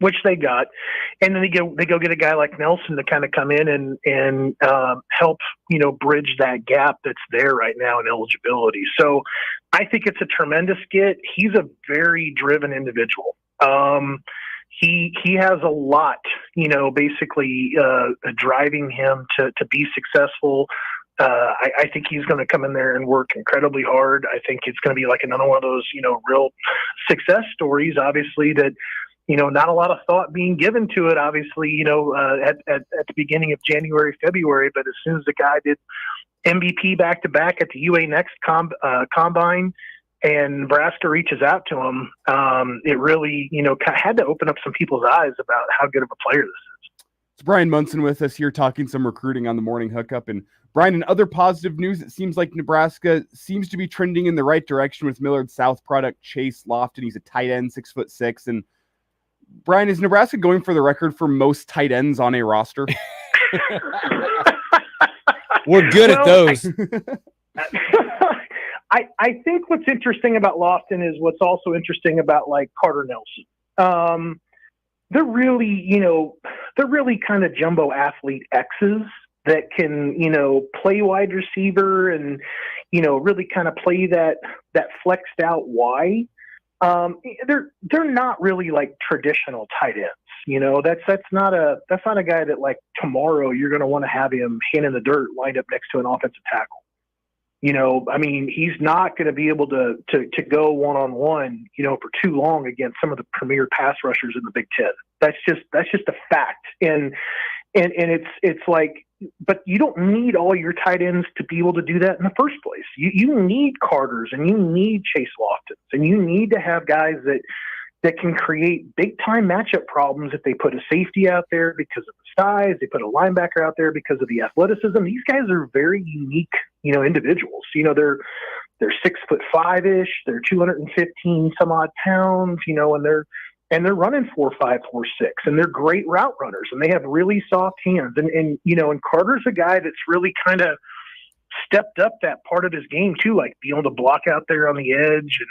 which they got. And then they go get a guy like Nelson to kind of come in and help, bridge that gap that's there right now in eligibility. So I think it's a tremendous get. He's a very driven individual. He has a lot, basically driving him to be successful. I think he's going to come in there and work incredibly hard. I think it's going to be like another one of those, real success stories, obviously, that, not a lot of thought being given to it, obviously, at the beginning of January, February. But as soon as the guy did MVP back-to-back at the UA Next Combine, and Nebraska reaches out to him, it really, had to open up some people's eyes about how good of a player this is. It's Brian Munson with us here talking some recruiting on the Morning Hookup. And Brian, in other positive news, it seems like Nebraska seems to be trending in the right direction with Millard South product Chase Lofton. He's a tight end, 6'6". And Brian, is Nebraska going for the record for most tight ends on a roster? We're good at those. I think what's interesting about Lofton is what's also interesting about like Carter Nelson. They're really kind of jumbo athlete X's that can, play wide receiver and, really kind of play that flexed out Y. They're not really like traditional tight ends. That's not a guy that like tomorrow you're going to want to have him hand in the dirt lined up next to an offensive tackle. He's not going to be able to go one-on-one, for too long against some of the premier pass rushers in the Big Ten. That's just a fact. And it's like, but you don't need all your tight ends to be able to do that in the first place. You need Carters and you need Chase Loftons and you need to have guys that can create big time matchup problems if they put a safety out there because of the size, they put a linebacker out there because of the athleticism. These guys are very unique, individuals. They're 6'5" they're 215 some odd pounds, and they're running 4.5, 4.6, and they're great route runners and they have really soft hands. And Carter's a guy that's really kind of stepped up that part of his game too, like being able to block out there on the edge and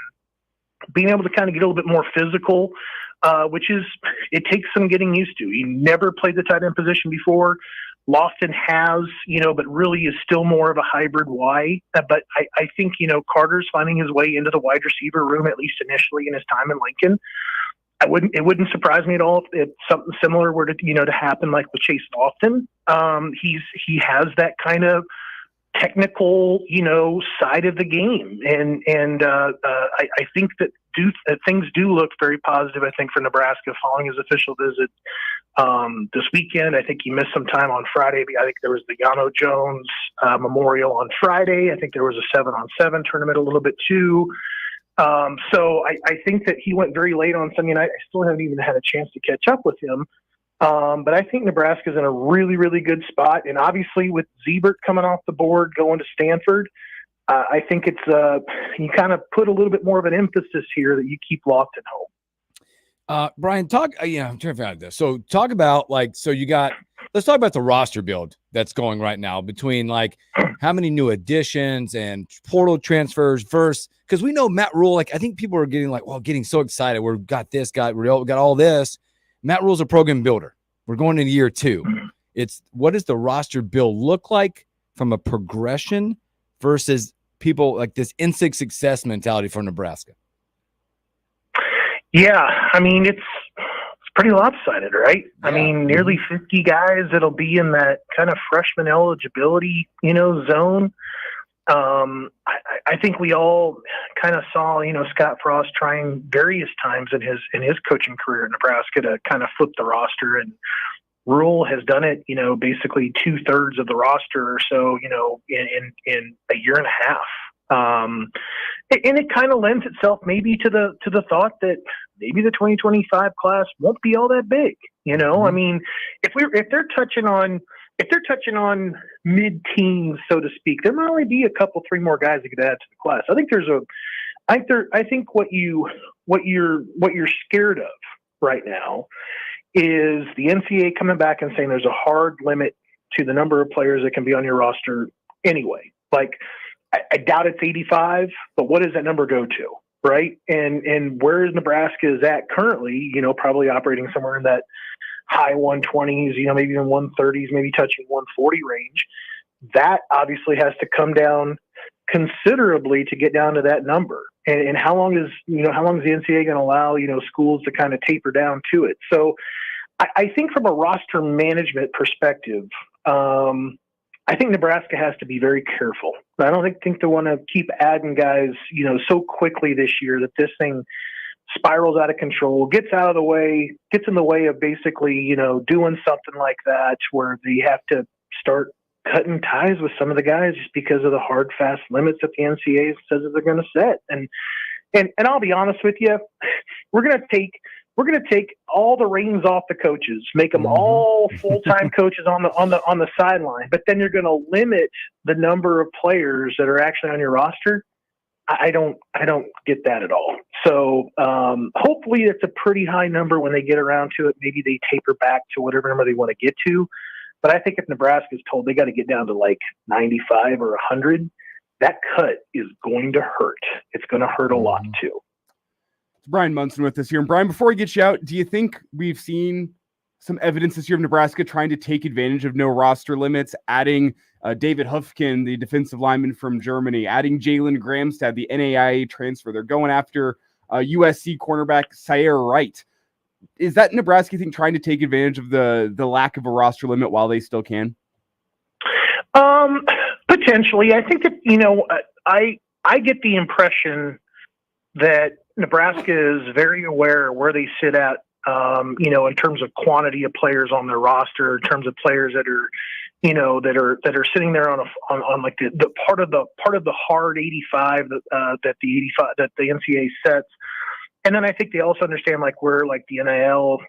being able to kind of get a little bit more physical, which is, it takes some getting used to. He never played the tight end position before. Lofton has, but really is still more of a hybrid Y. But I think, Carter's finding his way into the wide receiver room, at least initially in his time in Lincoln. It wouldn't surprise me at all if something similar were to happen like with Chase Lofton. He has that kind of technical, side of the game. And I think that things do look very positive, I think, for Nebraska following his official visit this weekend. I think he missed some time on Friday. I think there was the Yano Jones Memorial on Friday. I think there was a 7-on-7 tournament a little bit too. So I think that he went very late on Sunday night. I still haven't even had a chance to catch up with him. But I think Nebraska's in a really, really good spot. And obviously with Ziebert coming off the board, going to Stanford, I think it's you kind of put a little bit more of an emphasis here that you keep Lofton home. Brian, I'm trying to figure out this. So talk about let's talk about the roster build that's going right now between how many new additions and portal transfers versus, because we know Matt Rule, I think people are getting so excited. We've got this guy, we got all this. Matt Rule's a program builder. We're going into year 2. It's what does the roster build look like from a progression versus people like this instant success mentality for Nebraska? Yeah, I mean, it's pretty lopsided, right? Yeah. I mean, nearly 50 guys that'll be in that kind of freshman eligibility, zone. I think we all kind of saw, Scott Frost trying various times in his coaching career at Nebraska to kind of flip the roster, and Rule has done it, basically 2/3 of the roster or so, in a year and a half. And it kind of lends itself maybe to the thought that maybe the 2025 class won't be all that big. I mean, if they're touching on mid-teens, so to speak, there might only be a couple, 3 more guys that could add to the class. I think what you're scared of right now is the NCAA coming back and saying there's a hard limit to the number of players that can be on your roster anyway. I doubt it's 85, but what does that number go to, right? And where is Nebraska is at currently, probably operating somewhere in that high 120s, maybe even 130s, maybe touching 140 range. That obviously has to come down considerably to get down to that number. And how long is the NCAA going to allow, schools to kind of taper down to it? So I think from a roster management perspective, I think Nebraska has to be very careful. I don't think they want to keep adding guys, so quickly this year that this thing spirals out of control, gets in the way of basically, doing something like that where they have to start cutting ties with some of the guys just because of the hard, fast limits that the NCAA says that they're going to set. And I'll be honest with you, we're going to take all the reins off the coaches, make them all full-time coaches on the sideline, but then you're going to limit the number of players that are actually on your roster. I don't get that at all. So hopefully it's a pretty high number when they get around to it. Maybe they taper back to whatever number they want to get to. But I think if Nebraska is told they got to get down to 95 or 100, that cut is going to hurt. It's going to hurt a lot too. It's Brian Munson with us here. And Brian, before we get you out, do you think we've seen some evidence this year of Nebraska trying to take advantage of no roster limits, adding David Hufkin, the defensive lineman from Germany, adding Jalen Gramstad, the NAIA transfer? They're going after USC cornerback Sayer Wright. Is that Nebraska, you think, trying to take advantage of the lack of a roster limit while they still can? Potentially. I think that, I get the impression that Nebraska is very aware where they sit at, in terms of quantity of players on their roster, in terms of players that are, that are sitting there on the part of the hard 85 that the NCAA sets. And then I think they also understand where the NIL,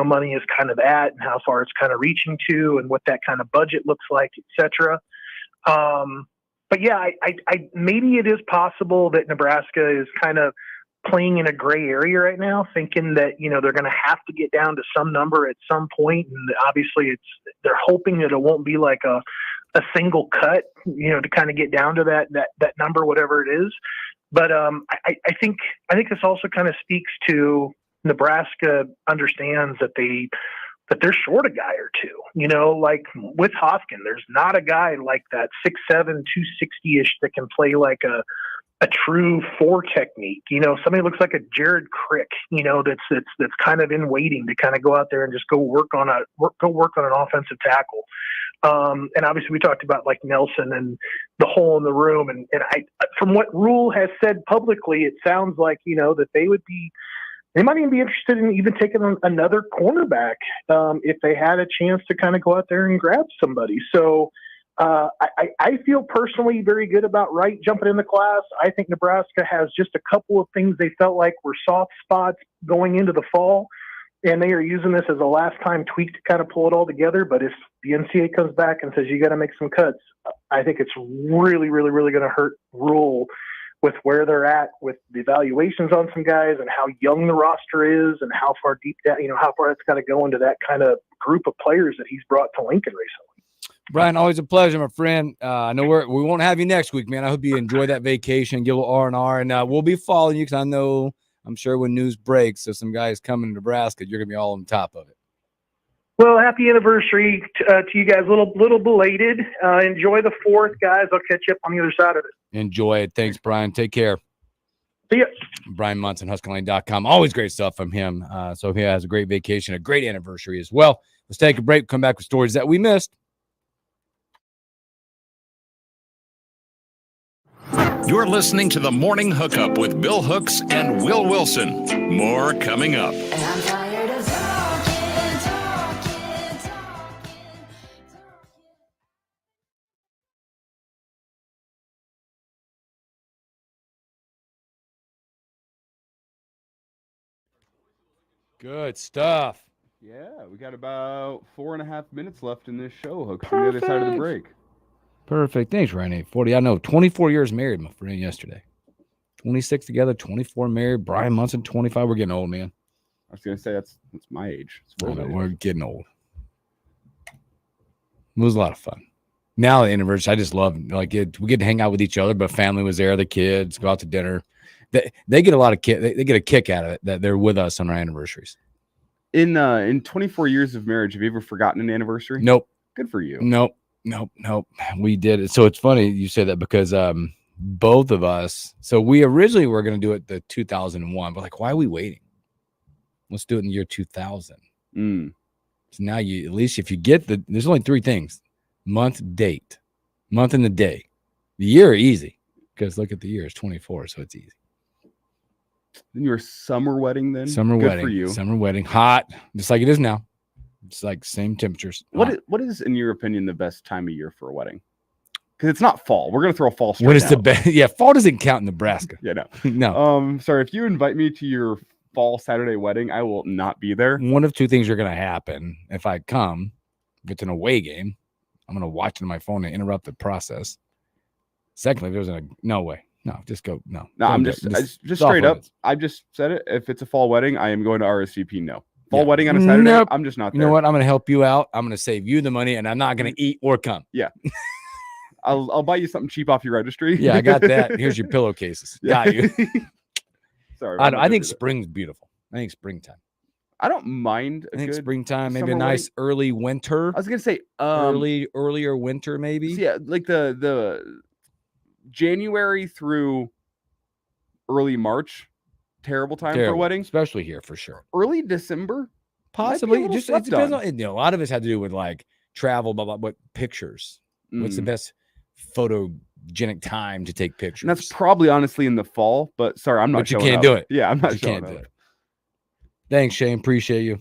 money is kind of at and how far it's kind of reaching to and what that kind of budget looks like, et cetera. But yeah, I maybe it is possible that Nebraska is kind of playing in a gray area right now, thinking that, they're going to have to get down to some number at some point. And obviously they're hoping that it won't be like a single cut, to kind of get down to that number, whatever it is. But I think this also kind of speaks to Nebraska understands that but they're short a guy or two. You know, like with Hoskin, there's not a guy like that 6'7", 260-ish that can play like a true 4 technique. You know, somebody looks like a Jared Crick, you know, that's kind of in waiting to kind of go out there and just go work on an offensive tackle. And obviously we talked about like Nelson and the hole in the room. And I, from what Rule has said publicly, it sounds like, you know, that they might even be interested in even taking on another cornerback if they had a chance to kind of go out there and grab somebody. So I feel personally very good about Wright jumping in the class. I think Nebraska has just a couple of things they felt like were soft spots going into the fall, and they are using this as a last-time tweak to kind of pull it all together. But if the NCAA comes back and says you got to make some cuts, I think it's really, really, really going to hurt Rule with where they're at with the evaluations on some guys and how young the roster is and how far deep that, you know, how far it's got to go into that kind of group of players that he's brought to Lincoln recently. Brian, always a pleasure, my friend. I know we won't have you next week, man. I hope you enjoy that vacation, get a little R&R, and we'll be following you because I'm sure when news breaks of some guys coming to Nebraska, you're going to be all on top of it. Well, happy anniversary to you guys. A little belated. Enjoy the 4th, guys. I'll catch you up on the other side of it. Enjoy it. Thanks, Brian. Take care. See ya. Brian Munson, HuskinLane.com. Always great stuff from him. So he has a great vacation, a great anniversary as well. Let's take a break. Come back with stories that we missed. You're listening to the Morning Hookup with Bill Hooks and Will Wilson. More coming up. Good stuff. Yeah, we got about 4.5 minutes left in this show, Hooks, from the other side of the break. Perfect. Thanks, Ryan. 840. I know. 24 years married, my friend, yesterday. 26 together, 24 married. Brian Munson, 25. We're getting old, man. I was going to say, that's my age. We're getting old. It was a lot of fun. Now, the anniversary, I just love like it. We get to hang out with each other, but family was there, the kids, go out to dinner. They get a lot of they get a kick out of it that they're with us on our anniversaries. In 24 years of marriage, have you ever forgotten an anniversary? Nope. Good for you. Nope. We did it. So it's funny you say that because both of us. So we originally were going to do it the 2001, but like, why are we waiting? Let's do it in the year 2000. So now at least if you get there's only 3 things: month, date, month, and the day. The year easy because look at the year, it's 24, so it's easy. Then your summer wedding, then summer Good wedding for you. Summer wedding, hot, just like it is now. It's like same temperatures. What is, in your opinion, the best time of year for a wedding? Because it's not fall. We're gonna throw a fall straight. What is out. the best? Yeah, fall doesn't count in Nebraska. Yeah, no. No. Sorry, if you invite me to your fall Saturday wedding, I will not be there. One of 2 things are gonna happen if I come. If it's an away game, I'm gonna watch it on my phone and interrupt the process. Secondly, if there's no way. No, just go. No, I'm just straight up. I just said it. If it's a fall wedding, I am going to RSVP. No. Fall wedding on a Saturday, nope. I'm just not there. You know what? I'm going to help you out. I'm going to save you the money, and I'm not going to eat or come. Yeah. I'll buy you something cheap off your registry. Yeah, I got that. Here's your pillowcases. Yeah. Got you. Sorry. I think spring's beautiful. I think springtime. I don't mind I think springtime, maybe a nice early winter. I was going to say earlier winter, maybe. Yeah, like the January through early March. Terrible time for a wedding, especially here for sure. Early December, possibly. Just it depends on. A lot of it had to do with like travel, blah blah. What pictures? What's the best photogenic time to take pictures? And that's probably honestly in the fall. But sorry, I'm not. But you can't do it. Yeah, I'm not. You can't do it. Thanks, Shane. Appreciate you.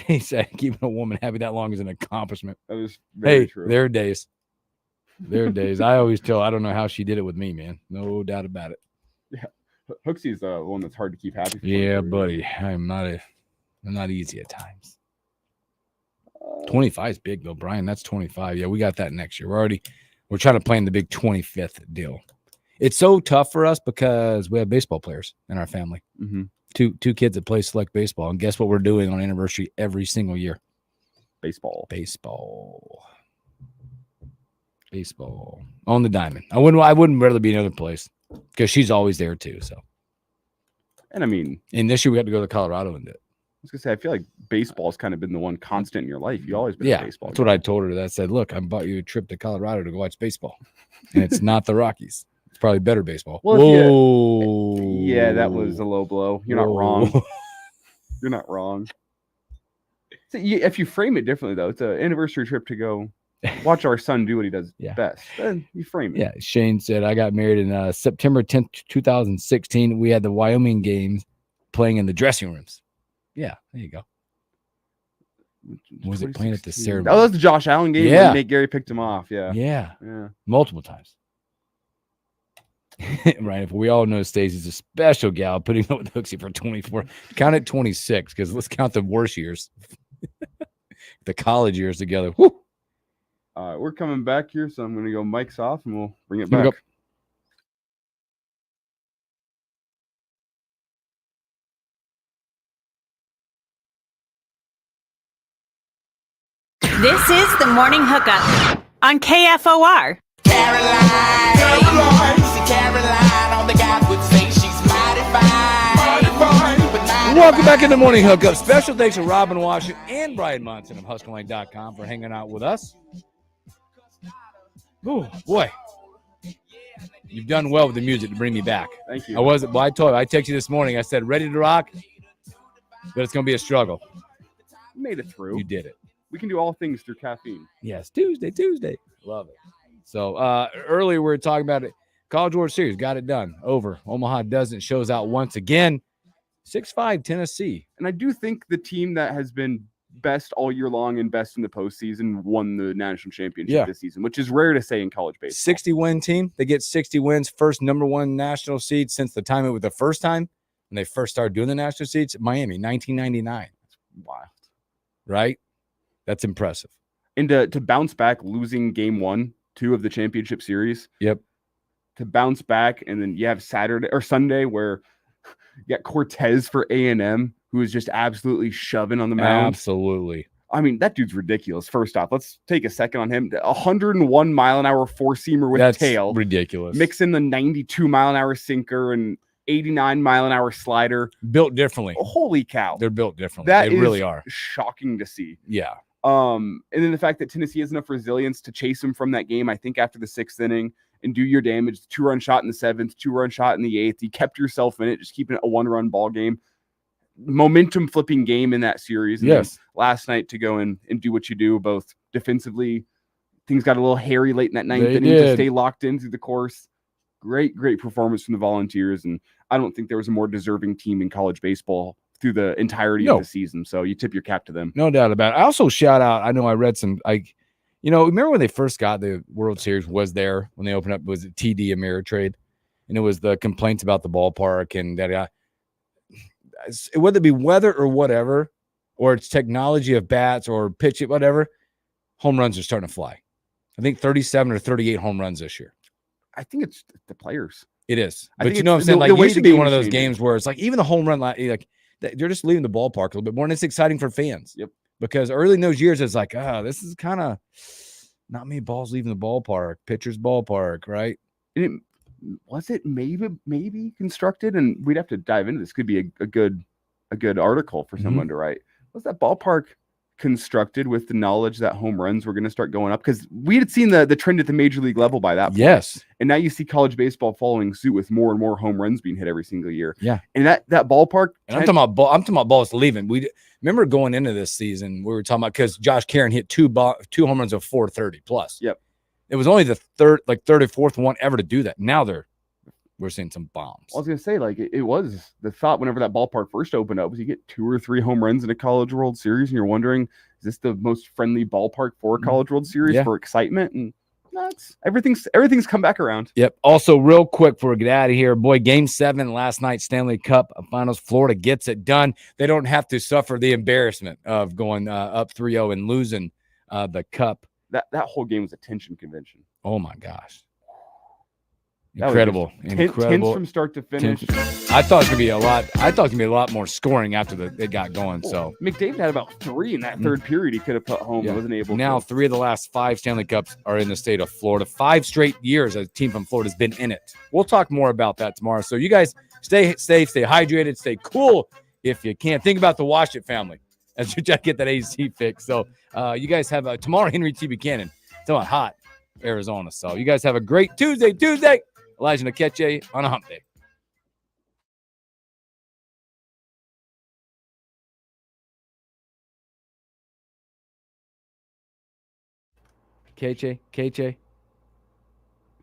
He said keeping a woman happy that long is an accomplishment. That was very true. There are days. There are days. I always tell. I don't know how she did it with me, man. No doubt about it. Yeah. Hooksy's the one that's hard to keep happy. Yeah, buddy. I'm not easy at times. 25 is big though, Brian. That's 25. Yeah, we got that next year. We're trying to plan the big 25th deal. It's so tough for us because we have baseball players in our family. Mm-hmm. Two kids that play select baseball, and guess what we're doing on anniversary every single year? Baseball on the diamond. I wouldn't rather be another place. Because she's always there too. So, and I mean, and this year we had to go to Colorado and do it. was gonna say, I feel like baseball's kind of been the one constant in your life. You always been a baseball. That's what I told her. That said, look, I bought you a trip to Colorado to go watch baseball, and it's not the Rockies. It's probably better baseball. Well, Whoa, yeah, that was a low blow. You're not wrong. You're not wrong. So if you frame it differently, though, it's an anniversary trip to go watch our son do what he does best. Then you frame it. Yeah, Shane said, I got married in September 10th, 2016. We had the Wyoming games playing in the dressing rooms. Yeah, there you go. Was it playing at the ceremony? Oh, that was the Josh Allen game. Yeah. When Nate Gary picked him off. Yeah. Yeah. Multiple times. Right. If we all know Stacey's a special gal putting up with Hooksy for 24. Count it 26, because let's count the worst years. The college years together. Woo. We're coming back here, so I'm going to go mics off and we'll bring it back. Go. This is the Morning Hookup on KFOR. Welcome back in the Morning Hookup. Special thanks to Robin Washington and Brian Monson of HuskerLine.com for hanging out with us. Oh, boy. You've done well with the music to bring me back. Thank you. I told you, I texted you this morning. I said, ready to rock, but it's going to be a struggle. You made it through. You did it. We can do all things through caffeine. Yes, Tuesday. Love it. So earlier we were talking about it. College World Series, got it done. Over. Omaha doesn't. Shows out once again. 6-5 Tennessee. And I do think the team that has been best all year long and best in the postseason won the national championship this season, which is rare to say in college baseball. 60-win team. They get 60 wins. First #1 national seed since the time it was the first time when they first started doing the national seeds. Miami, 1999. Wow. Right? That's impressive. And to bounce back, losing game 1, 2 of the championship series. Yep. To bounce back, and then you have Saturday or Sunday where you got Cortez for A&M, who is just absolutely shoving on the mound. Absolutely. I mean, that dude's ridiculous. First off, let's take a second on him. 101 mile an hour four-seamer with tail. Ridiculous. Mix in the 92 mile an hour sinker and 89 mile an hour slider. Built differently. Holy cow. They're built differently. They really are. Shocking to see. Yeah. And then the fact that Tennessee has enough resilience to chase him from that game, I think after the 6th inning, and do your damage. 2-run shot in the 7th, 2-run shot in the 8th. You kept yourself in it, just keeping it a 1-run ball game. Momentum flipping game in that series. And yes. Last night to go in and do what you do, both defensively. Things got a little hairy late in that 9th inning to stay locked in through the course. Great performance from the Volunteers. And I don't think there was a more deserving team in college baseball through the entirety of the season. So you tip your cap to them. No doubt about it. I also shout out, I know I read some, remember when they first got the World Series was there when they opened up, was it TD Ameritrade? And it was the complaints about the ballpark and that, whether it be weather or whatever, or it's technology of bats or pitch it, whatever, home runs are starting to fly. I think 37 or 38 home runs this year. I think it's the players. It is. I But think you know what I'm it's saying? the Like, it way used to the be game one of is those changing. games where it's like even the home run, like they're just leaving the ballpark a little bit more, and it's exciting for fans. Yep. Because early in those years, it's like, this is kind of not many balls leaving the ballpark, pitcher's ballpark, right? And was it maybe constructed? And we'd have to dive into this. Could be a good article for someone to write. Was that ballpark constructed with the knowledge that home runs were going to start going up? Because we had seen the trend at the major league level by that point. Yes. And now you see college baseball following suit with more and more home runs being hit every single year. Yeah. And that ballpark. And I'm talking about balls leaving. We remember going into this season, we were talking about because Josh Caron hit two home runs of 430 plus. Yep. It was only the third or fourth one ever to do that. Now we're seeing some bombs. I was going to say, like, it was the thought whenever that ballpark first opened up was you get 2 or 3 home runs in a College World Series, and you're wondering, is this the most friendly ballpark for a College World Series for excitement? And everything's come back around. Yep. Also, real quick before we get out of here, boy, Game 7 last night, Stanley Cup Finals, Florida gets it done. They don't have to suffer the embarrassment of going up 3-0 and losing the cup. That whole game was a tension convention. Oh my gosh. Incredible. Incredible. Tense from start to finish. I thought it was gonna be a lot more scoring after it got going. So McDavid had about 3 in that third period he could have put home. Wasn't able now to. 3 of the last 5 Stanley Cups are in the state of Florida. 5 straight years a team from Florida has been in it. We'll talk more about that tomorrow. So you guys stay safe, stay hydrated, stay cool. if you can. Think about the Wash It family as you try to get that AC fix. So you guys have tomorrow, Henry T. Buchanan. It's about hot Arizona. So you guys have a great Tuesday. Elijah Nkeche on a hump day. KJ.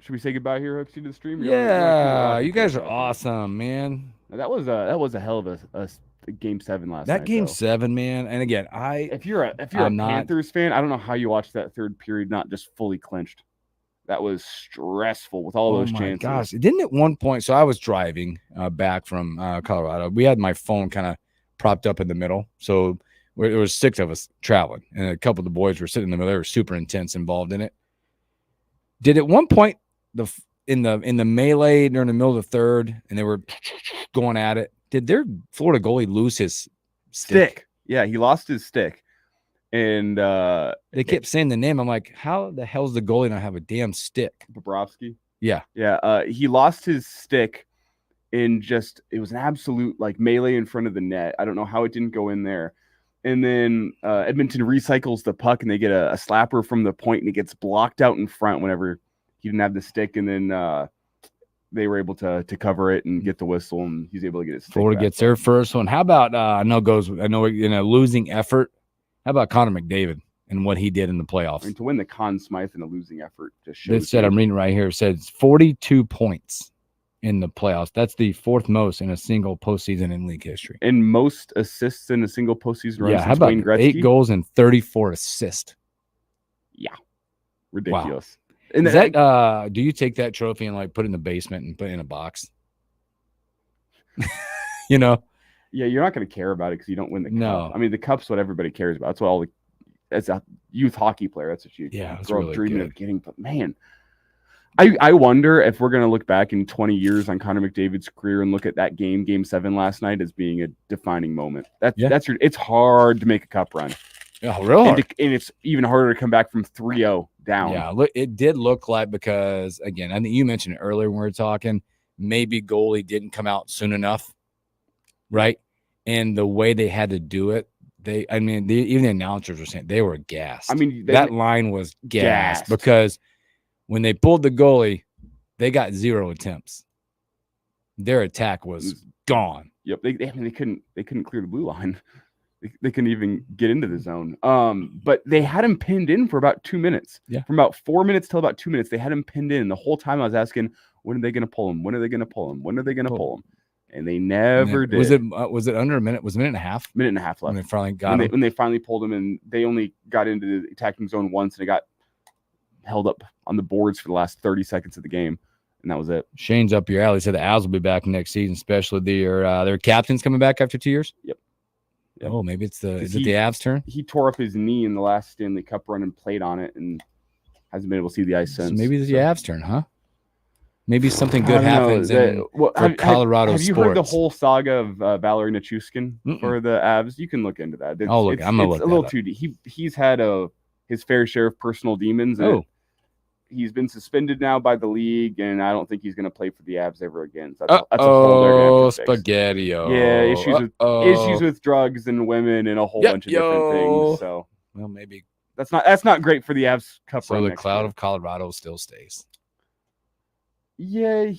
Should we say goodbye here, Hooksy, to the stream? Yeah, you guys are awesome, man. That was a hell of a game 7 last night. That game though. 7, man. And again, if you're a Panthers fan, I don't know how you watched that third period not just fully clinched. That was stressful with all those chances. Gosh, it didn't at one point. So I was driving back from Colorado. We had my phone kind of propped up in the middle. So there was 6 of us traveling, and a couple of the boys were sitting in the middle. They were super intense involved in it. Did at one point in the melee during the middle of the third, and they were going at it, did their Florida goalie lose his stick? Yeah, he lost his stick. And they kept saying the name. I'm like, how the hell's the goalie not have a damn stick? Bobrovsky? Yeah. He lost his stick in it was an absolute like melee in front of the net. I don't know how it didn't go in there. And then Edmonton recycles the puck, and they get a slapper from the point, and it gets blocked out in front whenever he didn't have the stick. And then they were able to cover it and get the whistle, and he's able to get his stick Florida back. gets their first one. How about I know in a losing effort. How about Connor McDavid and what he did in the playoffs? I mean, to win the Conn Smythe in a losing effort just shows. This said, I'm reading right here. It says 42 points in the playoffs. That's the 4th most in a single postseason in league history. And most assists in a single postseason run. Yeah, how about Wayne Gretzky? 8 goals and 34 assists? Yeah, ridiculous. Wow. And that do you take that trophy and like put it in the basement and put it in a box? You know. Yeah, you're not going to care about it because you don't win the cup. I mean, the cup's what everybody cares about. That's what as a youth hockey player, that's what you grow up dreaming of getting. But man, I wonder if we're going to look back in 20 years on Connor McDavid's career and look at that game 7 last night as being a defining moment. It's hard to make a cup run. Yeah, real hard. And it's even harder to come back from 3-0 down. Yeah, it did look like, because again, I think you mentioned it earlier when we were talking, maybe goalie didn't come out soon enough, right? And the way they had to do it, even the announcers were saying they were gassed. I mean, that line was gassed because when they pulled the goalie, they got 0 attempts. Their attack was gone. Yep, they couldn't clear the blue line. They couldn't even get into the zone. But they had him pinned in for about 2 minutes. Yeah, from about 4 minutes till about 2 minutes, they had him pinned in. The whole time I was asking, when are they going to pull him? When are they going to pull him? When are they going to pull him? And they never did. Was it under a minute? Was it a minute and a half? Minute and a half left. When they finally got him. When they finally pulled him, and they only got into the attacking zone once, and it got held up on the boards for the last 30 seconds of the game, and that was it. Shane's up your alley. Said the Avs will be back next season, especially their captain's coming back after 2 years. Yep. Oh, maybe is it the Avs' turn? He tore up his knee in the last Stanley Cup run and played on it, and hasn't been able to see the ice since. So maybe it's the Avs' turn, huh? Maybe something good happens for Colorado Have you sports. heard the whole saga of Valerie Nichushkin for the Avs? You can look into that. I'm gonna look a little too deep. He's had his fair share of personal demons. He's been suspended now by the league, and I don't think he's going to play for the Avs ever again. So that's a whole spaghetti-o. Yeah, issues with drugs and women and a whole bunch of different things. So, well, maybe that's not great for the Avs Cup. So the cloud of Colorado still stays. Yeah,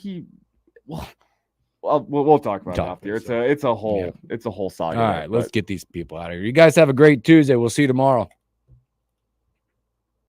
we'll talk about it after. It's a whole saga. All right, let's get these people out of here. You guys have a great Tuesday. We'll see you tomorrow.